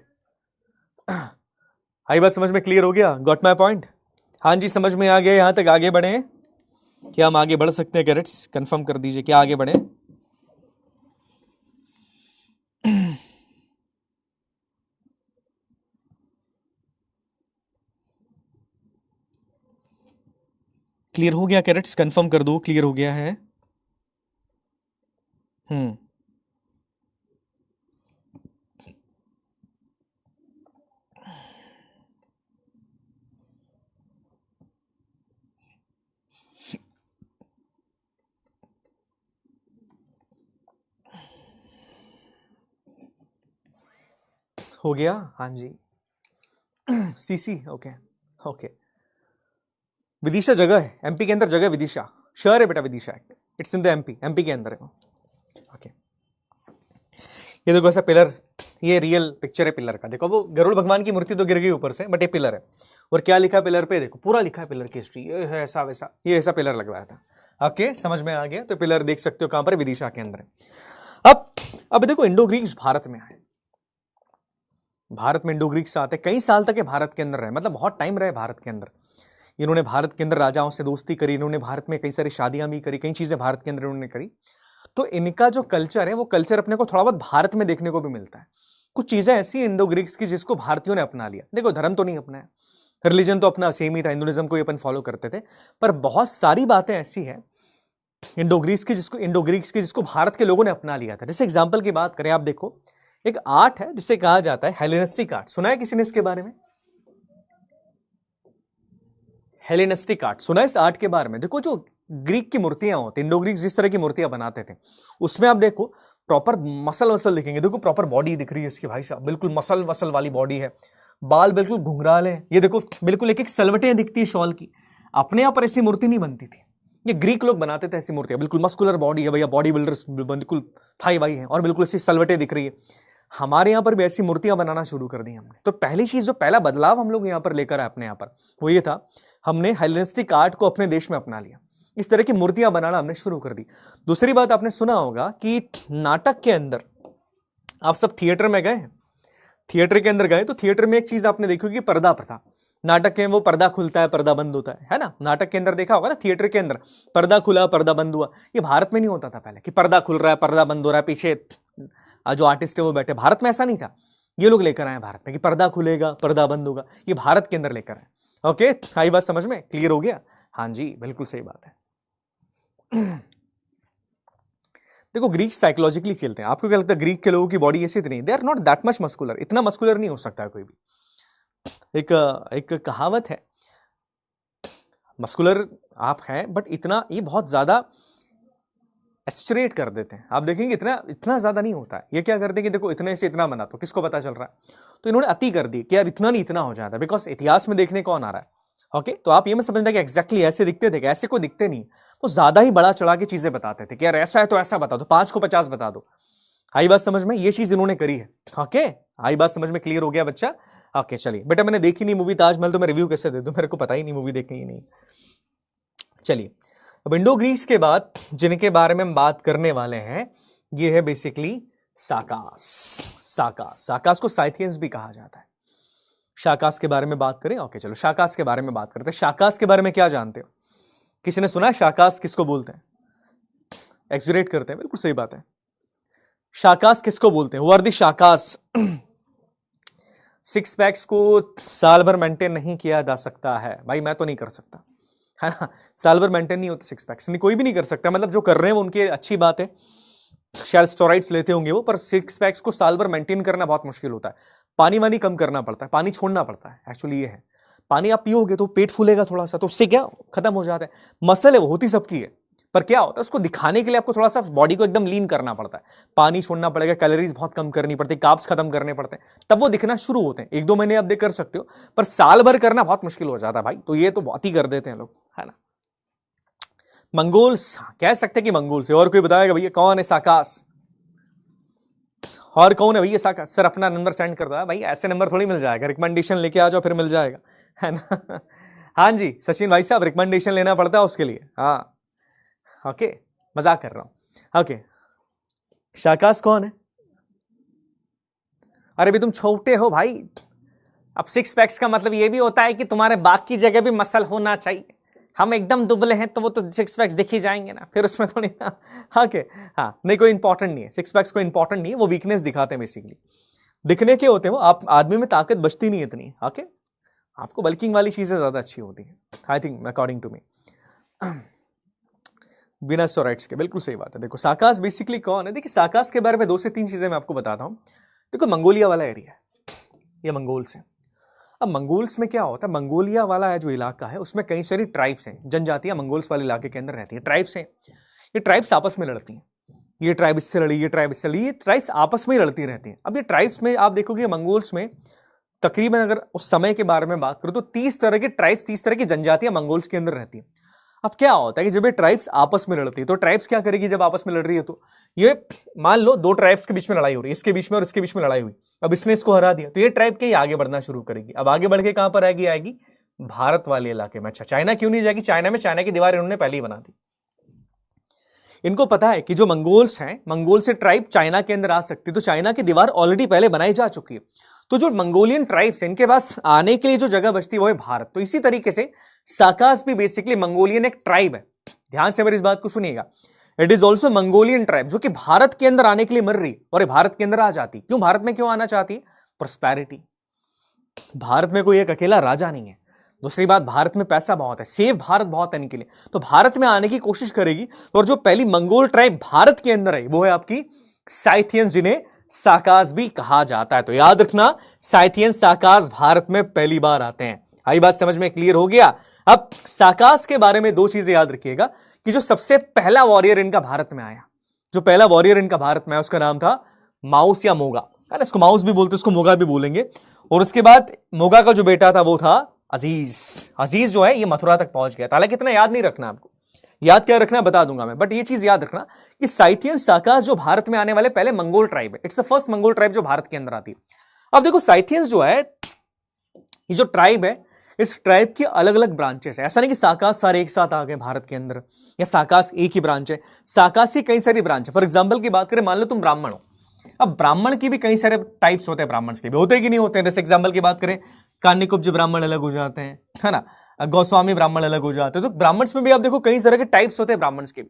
आई बात समझ में, क्लियर हो गया, गॉट माय पॉइंट? हाँ जी समझ में आ गया, यहां तक आगे बढ़े, क्या हम आगे बढ़ सकते हैं? कैरेट्स कंफर्म कर दीजिए, क्या आगे बढ़े? क्लियर हो गया कैरेट्स, कंफर्म कर दो क्लियर हो गया है। हो गया, हाँ जी। CC, okay okay. विदिशा जगह है, एमपी के अंदर जगह विदिशा, शहर है बेटा Vidisha, it's in the MP के अंदर है, ओके। ये देखो ऐसा पिलर, ये रियल पिक्चर है पिलर का, देखो वो गरुड़ भगवान की मूर्ति तो गिर गई ऊपर से, बट ये पिलर है। और क्या लिखा है पिलर पे, देखो पूरा लिखा है पिलर की हिस्ट्री, ये है ऐसा वैसा, ये ऐसा पिलर लगवाया था, ओके, समझ में आ गया। तो पिलर देख सकते हो कहां पर, विदिशा के अंदर है। अब देखो इंडो ग्रीक्स भारत में आए, भारत में इंडो ग्रीक्स आते कई साल तक ये भारत के अंदर रहे, मतलब बहुत टाइम रहे भारत के अंदर। इन्होंने भारत के अंदर राजाओं से दोस्ती करी, इन्होंने भारत में कई सारी शादियां भी करी, कई चीजें भारत के अंदर इन्होंने करी। तो इनका जो कल्चर है वो कल्चर अपने को थोड़ा बहुत भारत में देखने को भी मिलता है। कुछ चीजें ऐसी इंडो ग्रीक्स की जिसको भारतीयों ने अपना लिया। देखो धर्म तो नहीं अपनाया, रिलीजन तो अपना सेम ही था, हिंदुइज्म को अपन फॉलो करते थे, पर बहुत सारी बातें ऐसी है इंडो ग्रीक्स की जिसको भारत के लोगों ने अपना लिया था। जैसे एग्जाम्पल की बात करें, आप देखो एक आर्ट है जिसे कहा जाता है हेलेनिस्टिक आर्ट, सुना है किसी ने इसके बारे में? हेलेनिस्टिक आर्ट सुना है इस आर्ट के बारे में? देखो जो ग्रीक की मूर्तियां होती, इंडो ग्रीक जिस तरह की मूर्तियां बनाते थे, उसमें आप देखो प्रॉपर मसल वसल दिखेंगे, देखो प्रॉपर बॉडी दिख रही है इसकी भाई साहब, बिल्कुल मसल वसल वाली बॉडी है, बाल बिल्कुल घुंघराल है, ये देखो बिल्कुल एक एक सलवटें दिखती है शॉल की। अपने यहाँ पर ऐसी मूर्ति नहीं बनती थी, ये ग्रीक लोग बनाते थे ऐसी मूर्तियां, बिल्कुल मस्कुलर बॉडी है भैया, बॉडी बिल्डर्स बिल्कुल थाई वाई है और बिल्कुल ऐसी सलवटें दिख रही है। हमारे यहाँ पर भी ऐसी मूर्तियां बनाना शुरू कर दी हमने। तो पहली चीज, जो पहला बदलाव हम लोग यहाँ पर लेकर आए अपने यहाँ पर, वो ये था हमने हेलेनिस्टिक आर्ट को अपने देश में अपना लिया, इस तरह की मूर्तियां बनाना हमने शुरू कर दी। दूसरी बात, आपने सुना होगा कि नाटक के अंदर, आप सब थिएटर में गए, थिएटर के अंदर गए तो थिएटर में एक चीज आपने देखी होगी, पर्दा प्रथा। नाटक के वो पर्दा खुलता है पर्दा बंद होता है ना, नाटक के अंदर देखा होगा ना, थिएटर के अंदर पर्दा खुला पर्दा बंद हुआ। ये भारत में नहीं होता था पहले कि पर्दा खुल रहा है पर्दा बंद हो रहा है, पीछे जो आर्टिस्ट है वो बैठे। भारत में ऐसा नहीं था, ये लोग लेकर आए भारत में कि पर्दा खुलेगा पर्दा बंद होगा, ये भारत के अंदर लेकर आए। ओके, आई बात समझ में, क्लियर हो गया? हाँ जी बिल्कुल सही बात है। देखो ग्रीक साइकोलॉजिकली खेलते हैं, आपको क्या लगता है ग्रीक के लोगों की बॉडी ऐसी नहीं, they are not that much muscular, इतना मस्कुलर नहीं हो सकता है कोई भी। एक कहावत है, मस्कुलर आप हैं, बट इतना ये बहुत ज्यादा एस्टिरेट कर देते हैं। आप देखेंगे इतना इतना ज्यादा नहीं होता है। ये क्या करते हैं कि देखो इतने से इतना बना, तो किसको पता चल रहा है, तो इन्होंने अति कर दी कि यार इतना नहीं इतना हो जाता, बिकॉज इतिहास में देखने कौन आ रहा है। ओके, तो आप ये मत समझना कि एग्जैक्टली ऐसे दिखते थे, ऐसे को दिखते नहीं, वो ज्यादा ही बड़ा चढ़ा के चीजें बताते थे कि यार ऐसा है तो ऐसा बता दो, 5 को 50 बता दो। आई बात समझ में, ये चीज इन्होंने करी है। ओके, आई बात समझ में, क्लियर हो गया बच्चा। ओके चलिए बेटा, मैंने देखी नहीं मूवी ताजमहल, तो मैं रिव्यू कैसे दे दूं, मेरे को पता ही नहीं, मूवी देखी ही नहीं। चलिए, विंडो ग्रीस के बाद जिनके बारे में हम बात करने वाले हैं, ये है बेसिकली साकास। साकास को साइथियंस भी कहा जाता है। शाकास के बारे में बात करें। ओके चलो, शाकास के बारे में बात करते हैं। शाकास के बारे में क्या जानते हो? किसी ने सुना है शाकास किसको बोलते हैं? एक्सुरेट करते हैं, बिल्कुल सही बात है। शाकास किसको बोलते हैं? वर्दी शाकास। 6 पैक्स को साल भर मेंटेन नहीं किया जा सकता है भाई, मैं तो नहीं कर सकता, है ना। साल भर मेंटेन नहीं होते 6 पैक्स, कोई भी नहीं कर सकता। मतलब जो कर रहे हैं वो उनकी अच्छी बात है, शायद स्टेरॉइड्स लेते होंगे वो, पर 6 पैक्स को साल भर मेंटेन करना बहुत मुश्किल होता है। पानी वानी कम करना पड़ता है, पानी छोड़ना पड़ता है, एक्चुअली ये है। पानी आप पियोगे तो पेट फूलेगा थोड़ा सा, तो उससे क्या खत्म हो जाता है। मसल है वो, होती सबकी है, पर क्या होता है उसको दिखाने के लिए आपको थोड़ा सा बॉडी को एकदम लीन करना पड़ता है, पानी छोड़ना पड़ेगा, कैलोरीज बहुत कम करनी पड़ती है, कार्ब्स खत्म करने पड़ते हैं, तब वो दिखना शुरू होते हैं। 1-2 महीने आप देख कर सकते हो, पर साल भर करना बहुत मुश्किल हो जाता है भाई। तो ये तो बहुत ही कर देते हैं लोग, है ना। मंगोल्स कह सकते हैं कि मंगोल से। और कोई बताएगा भैया कौन है साकास? और कौन है भैया साकास? सर अपना नंबर सेंड कर दो। भाई ऐसे नंबर थोड़ी मिल जाएगा, रिकमेंडेशन लेके आ जाओ फिर मिल जाएगा, है ना। हाँ जी सचिन भाई साहब, रिकमेंडेशन लेना पड़ता है उसके लिए। हाँ ओके, मजाक कर रहा हूं। ओके, शाकास कौन है? अरे भी तुम छोटे हो भाई। अब 6 पैक्स का मतलब ये भी होता है कि तुम्हारे बाकी जगह भी मसल होना चाहिए। हम एकदम दुबले हैं तो वो तो 6 पैक्स दिख ही जाएंगे ना, फिर उसमें थोड़ी ना। ओके हाँ, नहीं कोई इंपॉर्टेंट नहीं है, 6 पैक्स कोई इंपॉर्टेंट नहीं है, वो वीकनेस दिखाते हैं बेसिकली, दिखने के होते हैं वो। आप आदमी में ताकत बचती नहीं है इतनी। ओके, आपको बल्किंग वाली चीजें ज्यादा अच्छी होती है, I think according to me, बिना स्टेरॉइड्स के। बिल्कुल सही बात है। देखो साकास बेसिकली कौन है? देखिए साकास के बारे में 2 से 3 चीजें मैं आपको बताता हूं। देखो मंगोलिया वाला एरिया है, ये मंगोल्स है। अब मंगोल्स में क्या होता है, मंगोलिया वाला है जो इलाका है उसमें कई सारी ट्राइब्स हैं, जनजातियां मंगोल्स वाले इलाके के अंदर रहती हैं, ट्राइब्स हैं। ये ट्राइब्स आपस में लड़ती हैं, ये ट्राइब इससे लड़ी, ये ट्राइब इससे लड़ी, ये ट्राइब्स आपस में ही लड़ती रहती हैं। अब ये ट्राइब्स में आप देखोगे मंगोल्स में तकरीबन, अगर उस समय के बारे में बात करूं तो 30 तरह के ट्राइब्स, 30 तरह की जनजातियां मंगोल्स के अंदर रहती हैं। अब क्या होता है कि जब ये ट्राइब्स आपस में लड़ती है तो ट्राइब्स क्या करेगी जब आपस में लड़ रही है? तो ये मान लो 2 ट्राइब्स के बीच में लड़ाई हो रही है, इसके बीच में और इसके बीच में लड़ाई हुई, अब इसने इसको हरा दिया, तो ये ट्राइब के आगे बढ़ना शुरू करेगी। अब आगे बढ़ के कहां पर आएगी? आएगी भारत वाले इलाके में। अच्छा, चाइना क्यों नहीं जाएगी? चाइना में चाइना की दीवार इन्होंने पहले ही बना दी। इनको पता है कि जो मंगोल्स हैं, मंगोल से ट्राइब चाइना के अंदर आ सकती है, तो चाइना की दीवार ऑलरेडी पहले बनाई जा चुकी है। तो जो मंगोलियन ट्राइब्स हैं इनके पास आने के लिए जो जगह बचती है वो है भारत। तो इसी तरीके से साकास भी बेसिकली मंगोलियन एक ट्राइब है। ध्यान से मेरी इस बात को सुनिएगा, it is also Mongolian tribe जो कि भारत के अंदर आने के लिए मर रही, और ये भारत के अंदर आ जाती। क्यों भारत में क्यों आना चाहती है? प्रोस्पेरिटी। भारत में कोई एक अकेला राजा नहीं है। दूसरी बात, भारत में पैसा बहुत है, सेव भारत बहुत है इनके लिए, तो भारत में आने की कोशिश करेगी। और जो पहली मंगोल ट्राइब भारत के अंदर है वो है आपकी साइथियंस, जिन्हें साकास भी कहा जाता है। तो याद रखना, साइथियंस साकास भारत में पहली बार आते हैं। आई बात समझ में क्लियर हो गया? अब साकास के बारे में 2 चीजें याद रखिएगा कि जो सबसे पहला वॉरियर इनका भारत में आया, जो पहला वॉरियर इनका भारत में आया उसका नाम था माउस या मोगा, है ना। इसको माउस भी बोलते, इसको मोगा भी बोलेंगे। और उसके बाद मोगा का जो बेटा था वो था अजीज। अजीज जो है ये मथुरा तक पहुंच गया था। हालांकि इतना याद नहीं रखना, आपको याद क्या रखना बता दूंगा मैं, बट ये चीज याद रखना कि साइथियंस साकास जो भारत में आने वाले पहले मंगोल ट्राइब है। It's the first Mongol tribe जो भारत के अंदर आती है। अब देखो साइथियंस जो है, ये जो ट्राइब है, इस ट्राइब की अलग अलग ब्रांचेस है। ऐसा नहीं कि साकास सारे एक साथ आ गए भारत के अंदर, या साकास एक ही ब्रांच है। साकास की कई सारी ब्रांच है। फॉर एग्जाम्पल की बात करें, मान लो तुम ब्राह्मण हो, अब ब्राह्मण की भी कई सारे टाइप्स होते हैं, ब्राह्मण के भी होते कि नहीं होते हैं। जैसे एग्जाम्पल की बात करें, कान्यकुब्ज ब्राह्मण अलग हो जाते हैं, है ना, गोस्वामी ब्राह्मण अलग हो जाते हैं। तो ब्राह्मण्स में भी आप देखो कई तरह के टाइप्स होते हैं ब्राह्मण्स के भी।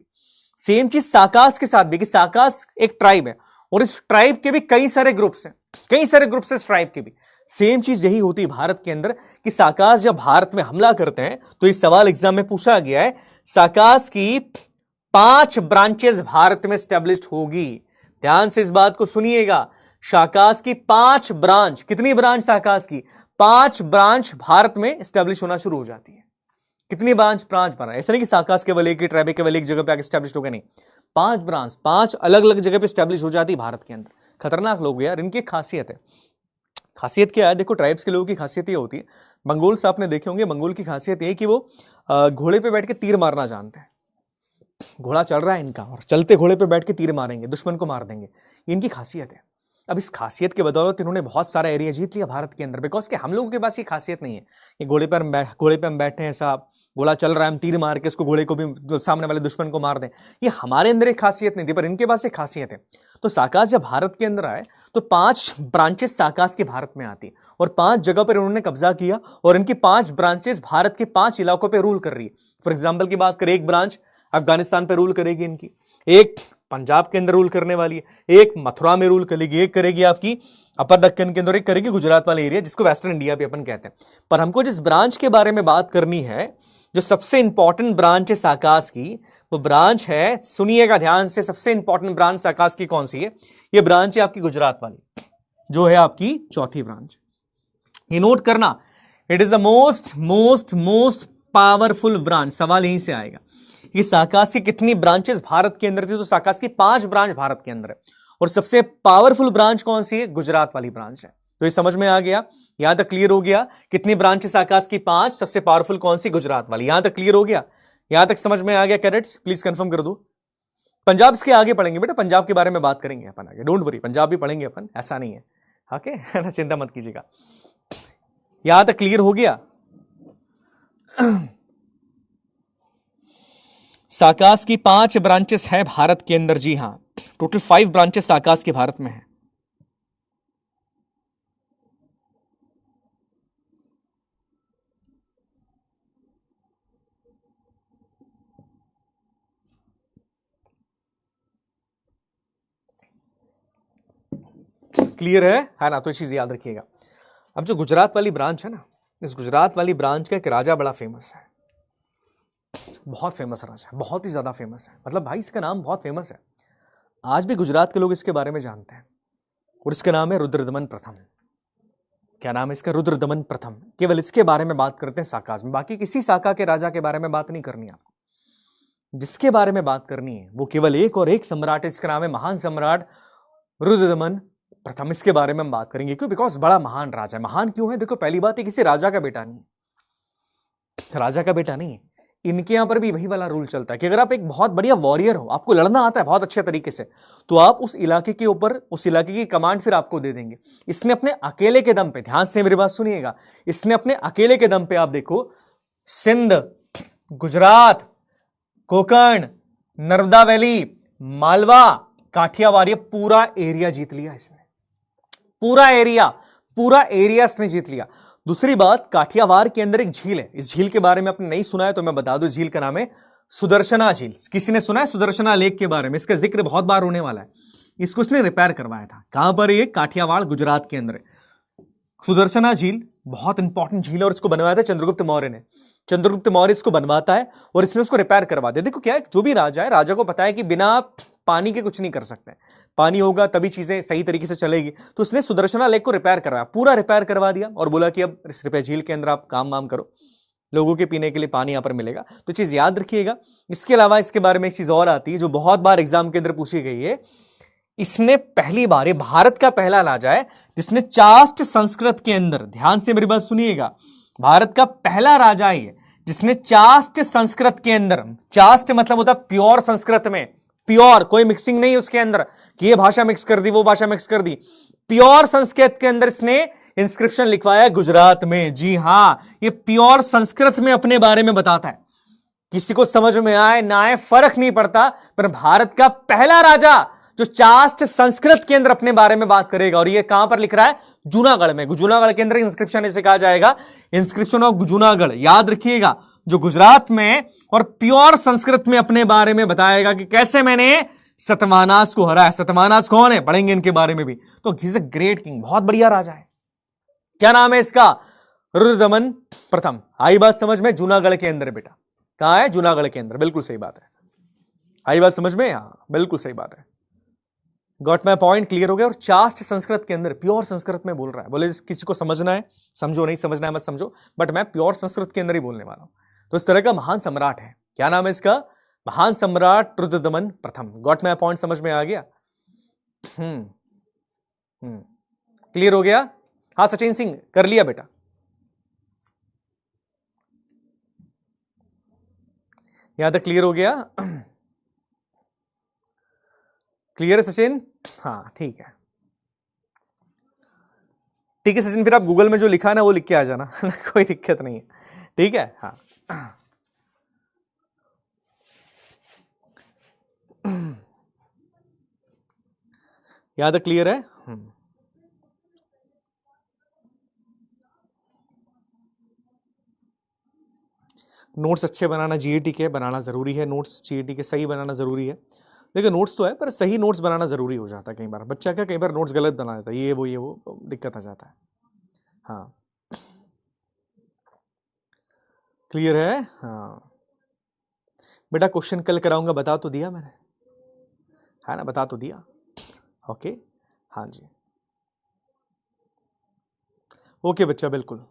सेम चीज साकास के साथ भी, कि साकास एक ट्राइब है और इस ट्राइब के भी कई सारे ग्रुप्स हैं, कई सारे ग्रुप्स हैं इस ट्राइब के भी। सेम चीज यही होती है भारत के अंदर कि साकास जब भारत में हमला करते हैं, तो इस सवाल एग्जाम में पूछा गया है, साकास की 5 ब्रांचेस भारत में स्टैब्लिश्ड होगी। ध्यान से इस बात को सुनिएगा, साकास की 5 ब्रांच, कितनी ब्रांच साकास की? 5 ब्रांच भारत में स्टैब्लिश होना शुरू हो जाती है। कितनी ब्रांच? 5 ब्रांच। ऐसा नहीं कि साकास केवल एक ही ट्राइब केवल एक जगह पे आके स्टैब्लिश हो गया, नहीं, 5 ब्रांच, 5 अलग अलग जगह पे स्टैब्लिश हो जाती भारत के अंदर। खतरनाक लोग यार, इनकी एक खासियत है। खासियत क्या है? देखो, ट्राइब्स के लोगों की खासियत ये होती है, मंगोल्स आपने देखे होंगे, मंगोल की खासियत ये कि वो घोड़े पे बैठ के तीर मारना जानते हैं। घोड़ा चल रहा है इनका और चलते घोड़े पे बैठ के तीर मारेंगे, दुश्मन को मार देंगे, इनकी खासियत है। अब इस खासियत के बदौलत इन्होंने बहुत सारा एरिया जीत लिया भारत के अंदर, बिकॉज कि हम लोगों के पास ये खासियत नहीं है कि घोड़े पे हम बैठे हैं साहब, घोड़ा चल रहा है, हम तीर मार के उसको, घोड़े को भी, सामने वाले दुश्मन को मार दें। ये हमारे अंदर एक खासियत नहीं थी, पर इनके पास एक खासियत है। तो साकास जब भारत के अंदर आए तो 5 ब्रांचेस साकास के भारत में आती और 5 जगह पर इन्होंने कब्जा किया, और इनकी 5 ब्रांचेस भारत के 5 इलाकों पर रूल कर रही है। फॉर एग्जाम्पल की बात करें, एक ब्रांच अफगानिस्तान पे रूल करेगी इनकी, एक पंजाब के अंदर रूल करने वाली है, एक मथुरा में रूल करेगी, एक करेगी आपकी अपर दक्कन के अंदर, एक करेगी गुजरात वाले एरिया जिसको वेस्टर्न इंडिया भी अपन कहते हैं। पर हमको जिस ब्रांच के बारे में बात करनी है, जो सबसे इंपॉर्टेंट ब्रांच है साकास की, वो ब्रांच है, सुनिएगा ध्यान से, सबसे इंपॉर्टेंट ब्रांच साकास की कौन सी है? ये ब्रांच है आपकी गुजरात वाली, जो है आपकी चौथी ब्रांच। ये नोट करना, it is the most powerful branch. सवाल यहीं से आएगा कि साकास की कितनी ब्रांचेस भारत के अंदर थी, तो साकास की 5 ब्रांच भारत के अंदर है, और सबसे पावरफुल ब्रांच कौन सी है? गुजरात वाली ब्रांच है। तो ये समझ में आ गया, यहां तक क्लियर हो गया। कितनी ब्रांच है साकास की? 5, सबसे पावरफुल कौन सी? गुजरात वाली। यहां तक क्लियर हो गया, यहां तक समझ में आ गया कैडेट्स? प्लीज कंफर्म कर दो। पंजाब के आगे पढ़ेंगे बेटा, पंजाब के बारे में बात करेंगे अपन आगे, डोंट वरी, पंजाब भी पढ़ेंगे अपन, ऐसा नहीं है, ओके चिंता मत कीजिएगा। यहां तक क्लियर हो गया? साकास की 5 ब्रांचेस है भारत के अंदर, जी हां, टोटल 5 ब्रांचेस साकास के भारत में है। क्लियर है ना? तो ये चीज याद रखिएगा। अब जो गुजरात वाली ब्रांच है ना, इस गुजरात वाली ब्रांच का एक राजा बड़ा फेमस है, बहुत फेमस राजा, बहुत ही ज्यादा फेमस है, मतलब भाई इसका नाम बहुत फेमस है, आज भी गुजरात के लोग इसके बारे में जानते हैं, और इसका नाम है रुद्रदमन प्रथम। क्या नाम है इसका? रुद्रदमन प्रथम। केवल इसके बारे में बात करते हैं साकास में, बाकी किसी साका के राजा के बारे में बात नहीं करनी आपको। जिसके बारे में बात करनी है वो केवल एक और एक सम्राट है, इसका नाम है महान सम्राट रुद्रदमन प्रथम। इसके बारे में हम बात करेंगे, क्यों? बिकॉज बड़ा महान राजा है। महान क्यों है? देखो, पहली बात है, किसी राजा का बेटा नहीं, राजा का बेटा नहीं है। इनके यहां पर भी वही वाला रूल चलता है कि अगर आप एक बहुत बढ़िया वॉरियर हो, आपको लड़ना आता है बहुत अच्छे तरीके से, तो आप उस इलाके के ऊपर, उस इलाके की कमांड फिर आपको दे देंगे। इसने अपने अकेले के दम पे, ध्यान से मेरी बात सुनिएगा, इसने अपने अकेले के दम पे, आप देखो, सिंध, गुजरात, कोंकण, नर्मदा वैली, मालवा, काठियावाड़, ये पूरा एरिया जीत लिया इसने, पूरा एरिया इसने जीत लिया। दूसरी बात, काठियावाड़ के अंदर एक झील है, इस झील के बारे में आपने नहीं सुना है तो मैं बता दूं, झील का नाम है सुदर्शना झील। किसी ने सुना है सुदर्शना लेक के बारे में? इसका जिक्र बहुत बार होने वाला है। इसको इसने रिपेयर करवाया था, कहां पर? ये काठियावाड़, गुजरात के अंदर है। सुदर्शना झील बहुत इंपॉर्टेंट झील है, और इसको बनवाया था चंद्रगुप्त मौर्य ने। चंद्रगुप्त मौर्य इसको बनवाता है और इसने उसको रिपेयर करवा दिया। देखो क्या है, जो भी राजा है, राजा को पता है कि बिना पानी के कुछ नहीं कर सकते, पानी होगा तभी चीजें सही तरीके से चलेगी। तो उसने सुदर्शना लेक को रिपेयर करवाया, पूरा रिपेयर करवा दिया, और बोला कि अब इस रिपेयर झील के अंदर आप काम वाम करो, लोगों के पीने के लिए पानी यहां पर मिलेगा। तो चीज याद रखिएगा। इसके अलावा इसके बारे में एक चीज और आती है जो बहुत बार एग्जाम के अंदर पूछी गई है, इसने पहली बार, ये भारत का पहला राजा है जिसने चास्ट संस्कृत के अंदर, ध्यान से मेरी बात सुनिएगा, भारत का पहला राजा है जिसने चास्ट संस्कृत के अंदर, चास्ट मतलब होता है प्योर संस्कृत में, प्योर, कोई मिक्सिंग नहीं उसके अंदर कि ये भाषा मिक्स कर दी, वो भाषा मिक्स कर दी, प्योर संस्कृत के अंदर इसने इंस्क्रिप्शन लिखवाया गुजरात में। जी हां, ये प्योर संस्कृत में अपने बारे में बताता है, किसी को समझ में आए ना आए फर्क नहीं पड़ता, पर भारत का पहला राजा जो चास्ट संस्कृत के अंदर अपने बारे में बात करेगा, और ये कहां पर लिख रहा है? जूनागढ़ में। जूनागढ़ के अंदर इंस्क्रिप्शन इसे कहा जाएगा इंस्क्रिप्शन ऑफ जूनागढ़। याद रखिएगा, जो गुजरात में और प्योर संस्कृत में अपने बारे में बताएगा कि कैसे मैंने सतवाहनास को हराया। सतवाहनास कौन है? पढ़ेंगे इनके बारे में भी। तो he is a great king, बहुत बढ़िया राजा है। क्या नाम है इसका? रुद्रदमन प्रथम। आई बात समझ में? जूनागढ़ के अंदर बेटा। कहां है? जूनागढ़ के अंदर। बिल्कुल सही बात है। आई बात समझ में? हाँ, बिल्कुल सही बात है। Got my point? क्लियर हो गया। और चास्ट संस्कृत के अंदर, प्योर संस्कृत में बोल रहा है। बोले किसी को समझना है समझो, नहीं समझना है मत समझो, बट मैं प्योर संस्कृत के अंदर ही बोलने वाला हूं। तो इस तरह का महान सम्राट है। क्या नाम है इसका? महान सम्राट रुद्रदमन प्रथम। Got my point? समझ में आ गया? क्लियर हो गया? हाँ सचिन सिंह, कर लिया बेटा? यहां तक क्लियर हो गया? क्लियर है सचिन? हाँ ठीक है, ठीक है सचिन, फिर आप गूगल में जो लिखा है ना वो लिख के आ जाना कोई दिक्कत नहीं है, ठीक है? हाँ यहां तक क्लियर है? नोट्स अच्छे बनाना जीएटी के बनाना जरूरी है, नोट्स जीएटी के सही बनाना जरूरी है। देखिए नोट्स तो है पर सही नोट्स बनाना जरूरी हो जाता है। कई बार बच्चा कई बार नोट्स गलत बना देता है, ये वो तो दिक्कत आ जाता है। हाँ क्लियर है? हाँ बेटा क्वेश्चन कल कराऊंगा, बता तो दिया मैंने, है ना? बता तो दिया। ओके हाँ जी, ओके बच्चा, बिल्कुल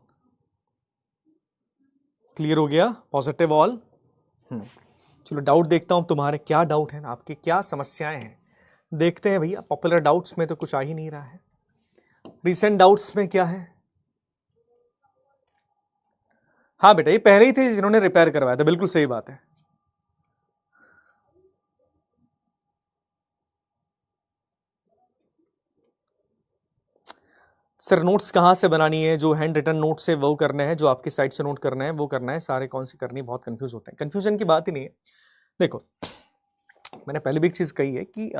क्लियर हो गया। Positive all. चलो डाउट देखता हूं तुम्हारे क्या डाउट है, आपके क्या समस्याएं हैं, देखते हैं भैया। पॉपुलर डाउट्स में तो कुछ आ ही नहीं रहा है, रिसेंट डाउट्स में क्या है? हाँ बेटा ये पहले ही थे जिन्होंने रिपेयर करवाया था, बिल्कुल सही बात है। सर नोट्स कहाँ से बनानी है? जो हैंड रिटन नोट्स है वो करने हैं, जो आपकी साइड से नोट करना है वो करना है, सारे कौन सी करनी है? बहुत कंफ्यूज होते हैं। कंफ्यूजन की बात ही नहीं है। देखो मैंने पहले भी एक चीज कही है कि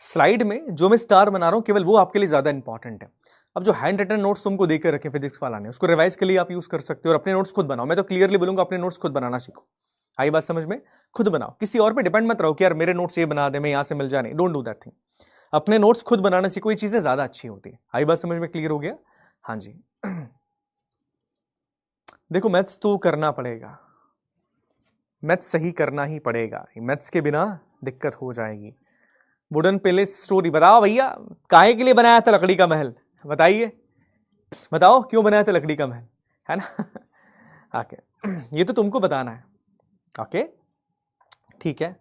स्लाइड में जो मैं स्टार बना रहा हूं केवल वो आपके लिए ज्यादा इंपॉर्टेंट है। अब जो हैंड रिटन नोट्स तुमको देकर रखे फिजिक्स वाला ने, उसको रिवाइज के लिए आप यूज कर सकते हो और अपने नोट्स खुद बनाओ। मैं तो क्लियरली बोलूंगा अपने नोट्स खुद बनाना सीखो। आई बात समझ में? खुद बनाओ, किसी और पे डिपेंड मत रहो कि यार मेरे नोट्स ये बना दे, मैं यहां से मिल जाने। Don't do that thing. अपने नोट्स खुद बनाने से कोई चीजें ज्यादा अच्छी होती है। आई बात समझ में? क्लियर हो गया? हाँ जी। देखो मैथ्स तो करना पड़ेगा, मैथ्स सही करना ही पड़ेगा, मैथ्स के बिना दिक्कत हो जाएगी। वुडन पैलेस स्टोरी बताओ भैया, काहे के लिए बनाया था लकड़ी का महल? बताइए, बताओ क्यों बनाया था लकड़ी का महल, है ना? ओके ये तो तुमको बताना है। ओके ठीक है,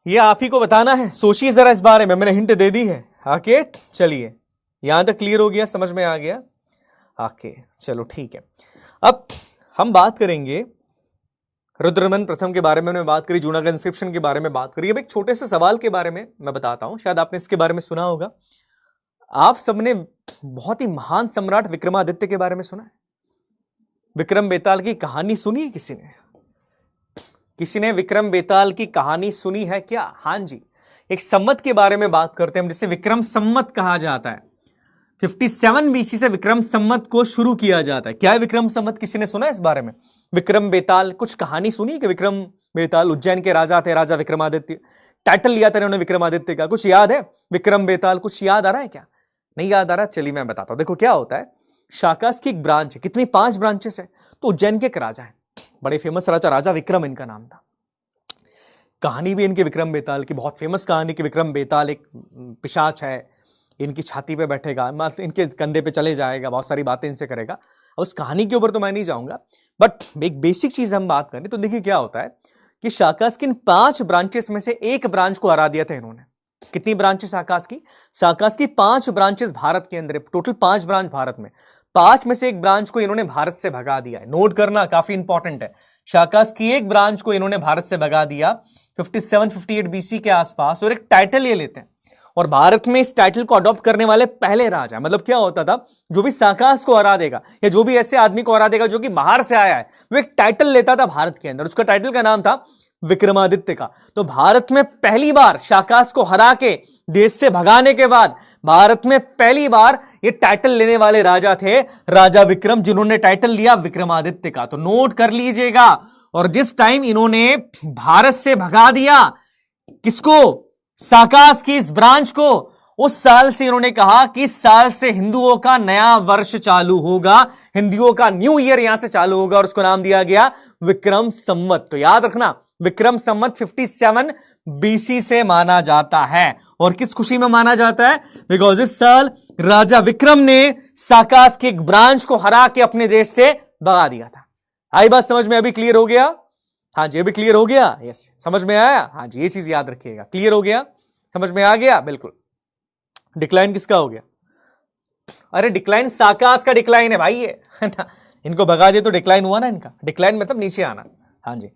ये आप ही को बताना है। सोचिए जरा इस बारे में, मैंने हिंट दे दी है। ओके चलिए, यहां तक क्लियर हो गया, समझ में आ गया? ओके चलो ठीक है। अब हम बात करेंगे रुद्रदमन प्रथम के बारे में, हमने बात करी, जूनागढ़ इंस्क्रिप्शन के बारे में बात करी। अब एक छोटे से सवाल के बारे में मैं बताता हूं, शायद आपने इसके बारे में सुना होगा। आप सबने बहुत ही महान सम्राट विक्रमादित्य के बारे में सुना है? विक्रम बेताल की कहानी सुनी है किसी ने? किसी ने विक्रम बेताल की कहानी सुनी है क्या? हाँ जी। एक संवत के बारे में बात करते हैं जिसे विक्रम संवत कहा जाता है। 57 बीसी से विक्रम संवत को शुरू किया जाता है। क्या है विक्रम संवत? किसी ने सुना है इस बारे में? विक्रम बेताल कुछ कहानी सुनी कि विक्रम बेताल उज्जैन के राजा थे, राजा विक्रमादित्य, टाइटल लिया था उन्होंने विक्रमादित्य का, कुछ याद है? विक्रम बेताल कुछ याद आ रहा है क्या? नहीं याद आ रहा? चलिए मैं बताता हूं। देखो क्या होता है, शाकास की एक ब्रांच है, कितनी 5 ब्रांचेस है। तो उज्जैन के एक राजा है, बड़े फेमस राजा, राजा विक्रम इनका नाम था। कहानी भी इनके विक्रम बेताल की बहुत फेमस कहानी कि विक्रम बेताल एक पिशाच है, इनकी छाती पे बैठेगा, इनके कंधे पे चले जाएगा, बहुत सारी बातें इनसे करेगा। उस कहानी के ऊपर तो मैं नहीं जाऊंगा, बट एक बेसिक चीज हम बात करें तो देखिए क्या होता है कि शाकास की इन 5 ब्रांचेस में से एक ब्रांच को हरा दिया था इन्होंने। कितनी ब्रांचेस शाकास की? शाकास की 5 ब्रांचेस भारत के अंदर, टोटल 5 ब्रांच भारत में, 5 में से एक ब्रांच को इन्होंने भारत से भगा दिया है। नोट करना काफी इंपॉर्टेंट है। शाकास की एक ब्रांच को इन्होंने भारत से भगा दिया 57-58 बीसी के आसपास, और एक टाइटल ये लेते हैं, और भारत में इस टाइटल को अडॉप्ट करने वाले पहले राजा। मतलब क्या होता था, जो भी शाकास को हरा देगा या जो भी ऐसे आदमी को हरा देगा जो कि बाहर से आया है, वो एक टाइटल लेता था भारत के अंदर, उसका टाइटल का नाम था विक्रमादित्य का। तो भारत में पहली बार शाकास को हरा के देश से भगाने के बाद भारत में पहली बार ये टाइटल लेने वाले राजा थे राजा विक्रम, जिन्होंने टाइटल लिया विक्रमादित्य का। तो नोट कर लीजिएगा। और जिस टाइम इन्होंने भारत से भगा दिया किसको? शाकास की इस ब्रांच को, उस साल से इन्होंने कहा कि इस साल से हिंदुओं का नया वर्ष चालू होगा, हिंदुओं का न्यू ईयर यहां से चालू होगा और उसको नाम दिया गया विक्रम संवत। तो याद रखना, विक्रम संवत 57 बीसी से माना जाता है। और किस खुशी में माना जाता है? बिकॉज इस साल राजा विक्रम ने साकास के एक ब्रांच को हरा के अपने देश से भगा दिया था। आई बात समझ में? अभी क्लियर हो गया? हाँ जी, अभी क्लियर हो गया? यस, समझ में आया? हाँ जी, ये चीज याद रखिएगा। क्लियर हो गया? समझ में आ गया? बिल्कुल। डिक्लाइन किसका हो गया? अरे डिक्लाइन साकास का डिक्लाइन है भाई, ये है ना। इनको भगा दिया तो डिक्लाइन हुआ ना इनका। डिक्लाइन मतलब नीचे आना। हाँ जी,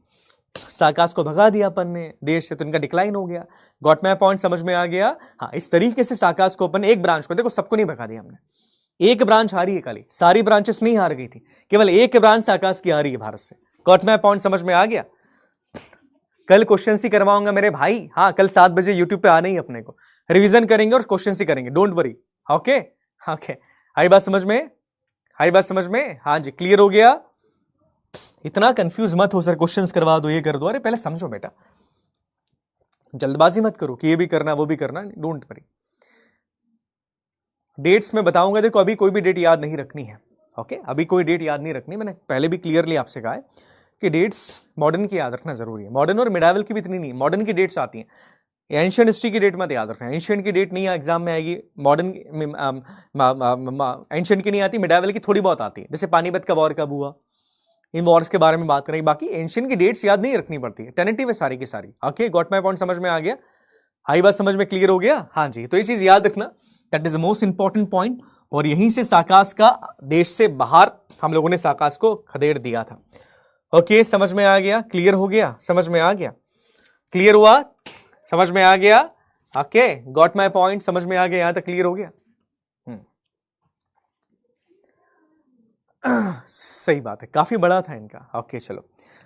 साकास को भगा दिया अपन ने देश से, तो इनका डिक्लाइन हो गया। Got my point? समझ में आ गया? हाँ, इस तरीके से साकास को अपन एक ब्रांच को, देखो सबको नहीं भगा दिया हमने, एक ब्रांच हारी है खाली, सारी ब्रांचेस नहीं हार गई थी, केवल एक ब्रांच साकास की हारी है भारत से। Got my point? समझ में आ गया? कल क्वेश्चन ही करवाऊंगा मेरे भाई। हाँ, कल 7 बजे यूट्यूब पे आना ही अपने को, रिवीजन करेंगे और क्वेश्चन ही करेंगे, डोंट वरी। ओके ओके, आई बात समझ में? आई बात समझ में? हाँ जी, क्लियर हो गया? इतना कंफ्यूज मत हो सर, क्वेश्चंस करवा दो, ये कर दो। अरे पहले समझो बेटा, जल्दबाजी मत करो कि ये भी करना वो भी करना, डोंट वरी। डेट्स में बताऊंगा, देखो अभी कोई भी डेट याद नहीं रखनी है। ओके, अभी कोई डेट याद नहीं रखनी, मैंने पहले भी क्लियरली आपसे कहा है कि डेट्स मॉडर्न की याद रखना जरूरी है। मॉडर्न और मिडावल की भी इतनी नहीं, मॉडर्न की डेट्स आती हैं, एंशिएंट हिस्ट्री की डेट मत याद रखना। एंशिएंट की डेट नहीं एग्जाम में आएगी, मॉडर्न एंशिएंट की नहीं आती, मिडावल की थोड़ी बहुत आती है, जैसे पानीपत का वॉर कब हुआ, इन वॉर्स के बारे में बात करेंगे। बाकी एंशिएंट की डेट्स याद नहीं रखनी पड़ती है, टेनेटिव है सारी की सारी। Okay, got my point? समझ में आ गया? आई बात समझ में? क्लियर हो गया? हाँ जी, तो ये चीज याद रखना, that is the most important point. और यहीं से साकास का देश से बाहर हम लोगों ने साकास को खदेड़ दिया था। ओके, समझ में आ गया? क्लियर हो गया? समझ में आ गया? क्लियर हुआ? समझ में आ गया? Okay, got my point? समझ में आ गया? यहां तक क्लियर हो गया? सही बात है, काफी बड़ा था इनका। ओके चलो,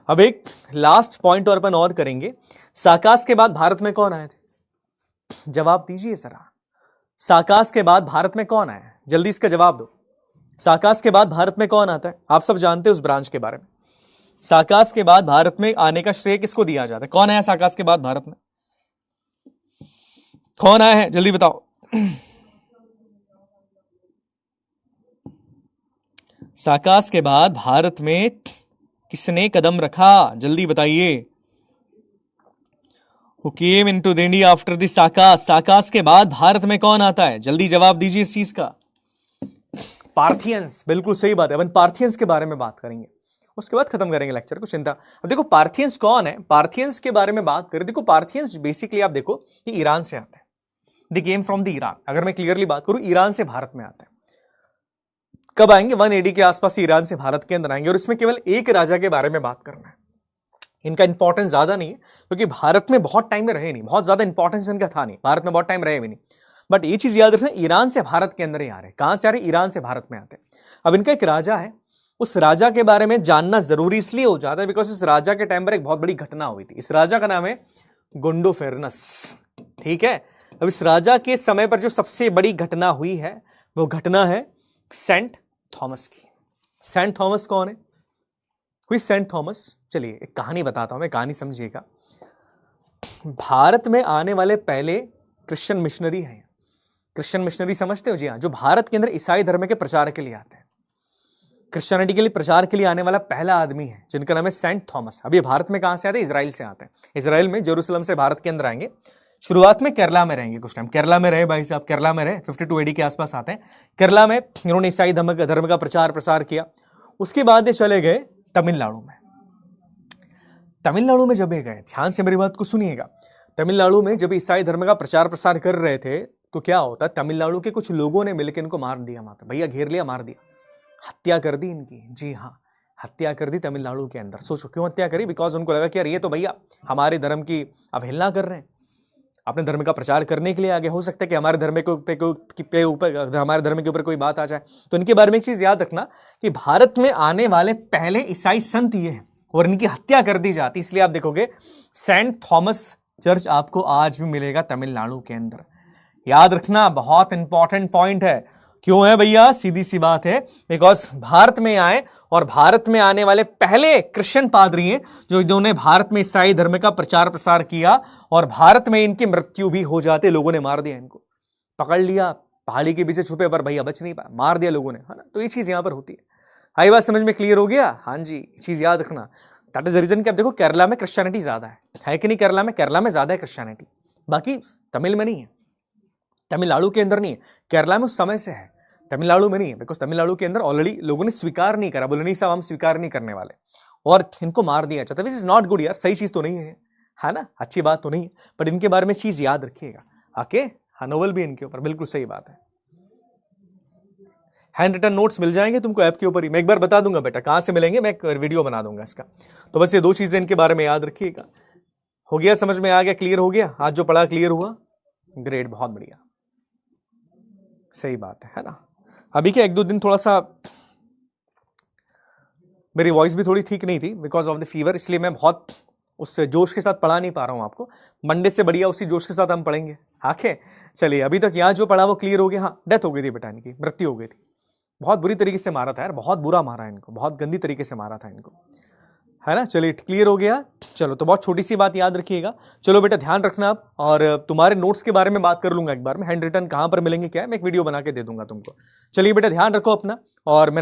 अब एक लास्ट पॉइंट और अपन और करेंगे। साकास के बाद भारत में कौन आए थे? जवाब दीजिए जरा। साकास के बाद भारत में कौन आया? जल्दी इसका जवाब दो। साकास के बाद भारत में कौन आता है? आप सब जानते हैं उस ब्रांच के बारे में। साकास के बाद भारत में आने का श्रेय किसको दिया जाता है? कौन आया साकास के बाद भारत में? कौन आया है? जल्दी बताओ। साकास के बाद भारत में किसने कदम रखा? जल्दी बताइए। Who came into the India after the साकास? साकास के बाद भारत में कौन आता है? जल्दी जवाब दीजिए इस चीज का। पार्थियंस, बिल्कुल सही बात है। अपन पार्थियंस के बारे में बात करेंगे, उसके बाद खत्म करेंगे लेक्चर को, चिंता। अब देखो पार्थियंस कौन है, पार्थियंस के बारे में बात करें। देखो पार्थियंस बेसिकली आप देखो कि ईरान से आते हैं, दे केम फ्रॉम द ईरान। अगर मैं क्लियरली बात करूं, ईरान से भारत में आते हैं। कब आएंगे? 1 AD के आसपास ईरान से भारत के अंदर आएंगे। और इसमें केवल एक राजा के बारे में बात करना है, इनका इंपॉर्टेंस ज्यादा नहीं है क्योंकि भारत में बहुत टाइम में रहे नहीं, बहुत ज्यादा इंपॉर्टेंस इनका था नहीं, भारत में बहुत टाइम रहे भी नहीं। बट ये चीज याद रखना, ईरान से भारत के अंदर ही आ रहे हैं। कहां से आ रहे? ईरान से भारत में आते हैं। अब इनका एक राजा है, उस राजा के बारे में जानना जरूरी इसलिए हो जाता है बिकॉज इस राजा के टाइम पर एक बहुत बड़ी घटना हुई थी। इस राजा का नाम है गोंडोफेरनस, ठीक है। अब इस राजा के समय पर जो सबसे बड़ी घटना हुई है वो घटना है सेंट थॉमस की। सेंट थॉमस कौन है? हुई सेंट थॉमस। चलिए एक कहानी बताता हूं मैं, कहानी समझिएगा। भारत में आने वाले पहले क्रिश्चियन मिशनरी हैं। क्रिश्चियन मिशनरी समझते हो? जी हाँ, जो भारत के अंदर ईसाई धर्म के प्रचार के लिए आते हैं, क्रिश्चियनिटी के लिए प्रचार के लिए आने वाला पहला आदमी है, जिनका नाम है सेंट थॉमस। अभी भारत में कहां से आते हैं? इजराइल से आते हैं। इजराइल में जेरूसलम से भारत के अंदर आएंगे। शुरुआत में केरला में रहेंगे, कुछ टाइम केरला में रहे भाई साहब, केरला में रहे, 52 AD के आसपास आते हैं। केरला में इन्होंने ईसाई धर्म का प्रचार प्रसार किया। उसके बाद ये चले गए तमिलनाडु में। तमिलनाडु में जब ये गए, ध्यान से मेरी बात को सुनिएगा, तमिलनाडु में जब ईसाई धर्म का प्रचार प्रसार कर रहे थे तो क्या होता है, तमिलनाडु के कुछ लोगों ने मिलकर इनको मार दिया, माता भैया घेर लिया, मार दिया, हत्या कर दी इनकी। जी हाँ, हत्या कर दी तमिलनाडु के अंदर। सोचो क्यों हत्या करी? बिकॉज उनको लगा कि यार ये तो भैया हमारे धर्म की अवहेलना कर रहे हैं, अपने धर्म का प्रचार करने के लिए आगे, हो सकता है कि हमारे धर्म के ऊपर हमारे धर्म के ऊपर कोई बात आ जाए। तो इनके बारे में एक चीज याद रखना कि भारत में आने वाले पहले ईसाई संत ये हैं और इनकी हत्या कर दी जाती। इसलिए आप देखोगे सेंट थॉमस चर्च आपको आज भी मिलेगा तमिलनाडु के अंदर। याद रखना, बहुत इंपॉर्टेंट पॉइंट है। क्यों है भैया? सीधी सी बात है, बिकॉज भारत में आए और भारत में आने वाले पहले क्रिश्चियन पादरी हैं जिन्होंने भारत में ईसाई धर्म का प्रचार प्रसार किया और भारत में इनकी मृत्यु भी हो जाते, लोगों ने मार दिया इनको। पकड़ लिया, पहाड़ी के पीछे छुपे पर भैया बच नहीं पाया, मार दिया लोगों ने, है ना। तो ये चीज यहां पर होती है। आई बात समझ में, क्लियर हो गया? हाँ जी, चीज याद रखना। दैट इज द रीजन कि अब देखो केरला में क्रिश्चियनिटी ज्यादा है कि नहीं? केरला में ज्यादा है क्रिश्चियनिटी, बाकी तमिल में नहीं है, तमिलनाडु के अंदर नहीं है। केरला में उस समय से है, तमिलनाडु में नहीं है, बिकॉज तमिलनाडु के अंदर ऑलरेडी लोगों ने स्वीकार नहीं करा, बोले नहीं साहब हम स्वीकार नहीं करने वाले, और इनको मार दिया जाता है। विच इज नॉट गुड यार, सही चीज तो नहीं है ना, अच्छी बात तो नहीं है, बट इनके बारे में चीज याद रखिएगा। ओके, हाँ, नोवेल भी इनके ऊपर, बिल्कुल सही बात है। हैंड रिटन नोट्स मिल जाएंगे तुमको ऐप के ऊपर ही, मैं एक बार बता दूंगा बेटा कहां से मिलेंगे, मैं एक वीडियो बना दूंगा इसका। तो बस ये 2 चीजें इनके बारे में याद रखिएगा। हो गया, समझ में आ गया, क्लियर हो गया? आज जो पढ़ा क्लियर हुआ? ग्रेट, बहुत बढ़िया, सही बात है ना। अभी क्या 1-2 दिन थोड़ा सा मेरी वॉइस भी थोड़ी ठीक नहीं थी बिकॉज ऑफ द फीवर, इसलिए मैं बहुत उस जोश के साथ पढ़ा नहीं पा रहा हूं आपको। मंडे से बढ़िया उसी जोश के साथ हम पढ़ेंगे। आके चलिए, अभी तक यहाँ जो पढ़ा वो क्लियर हो गया। हाँ, डेथ हो गई थी बेटा, इनकी मृत्यु हो गई थी, बहुत बुरी तरीके से मारा था यार, बहुत बुरा मारा इनको, बहुत गंदी तरीके से मारा था इनको, है ना। चलिए, क्लियर हो गया। चलो, तो बहुत छोटी सी बात याद रखिएगा। चलो बेटा, ध्यान रखना आप, और तुम्हारे नोट्स के बारे में बात कर लूंगा एक बार में, हैंड रिटन कहां पर मिलेंगे क्या है, मैं एक वीडियो बना के दे दूंगा तुमको। चलिए बेटा, ध्यान रखो अपना, और मैं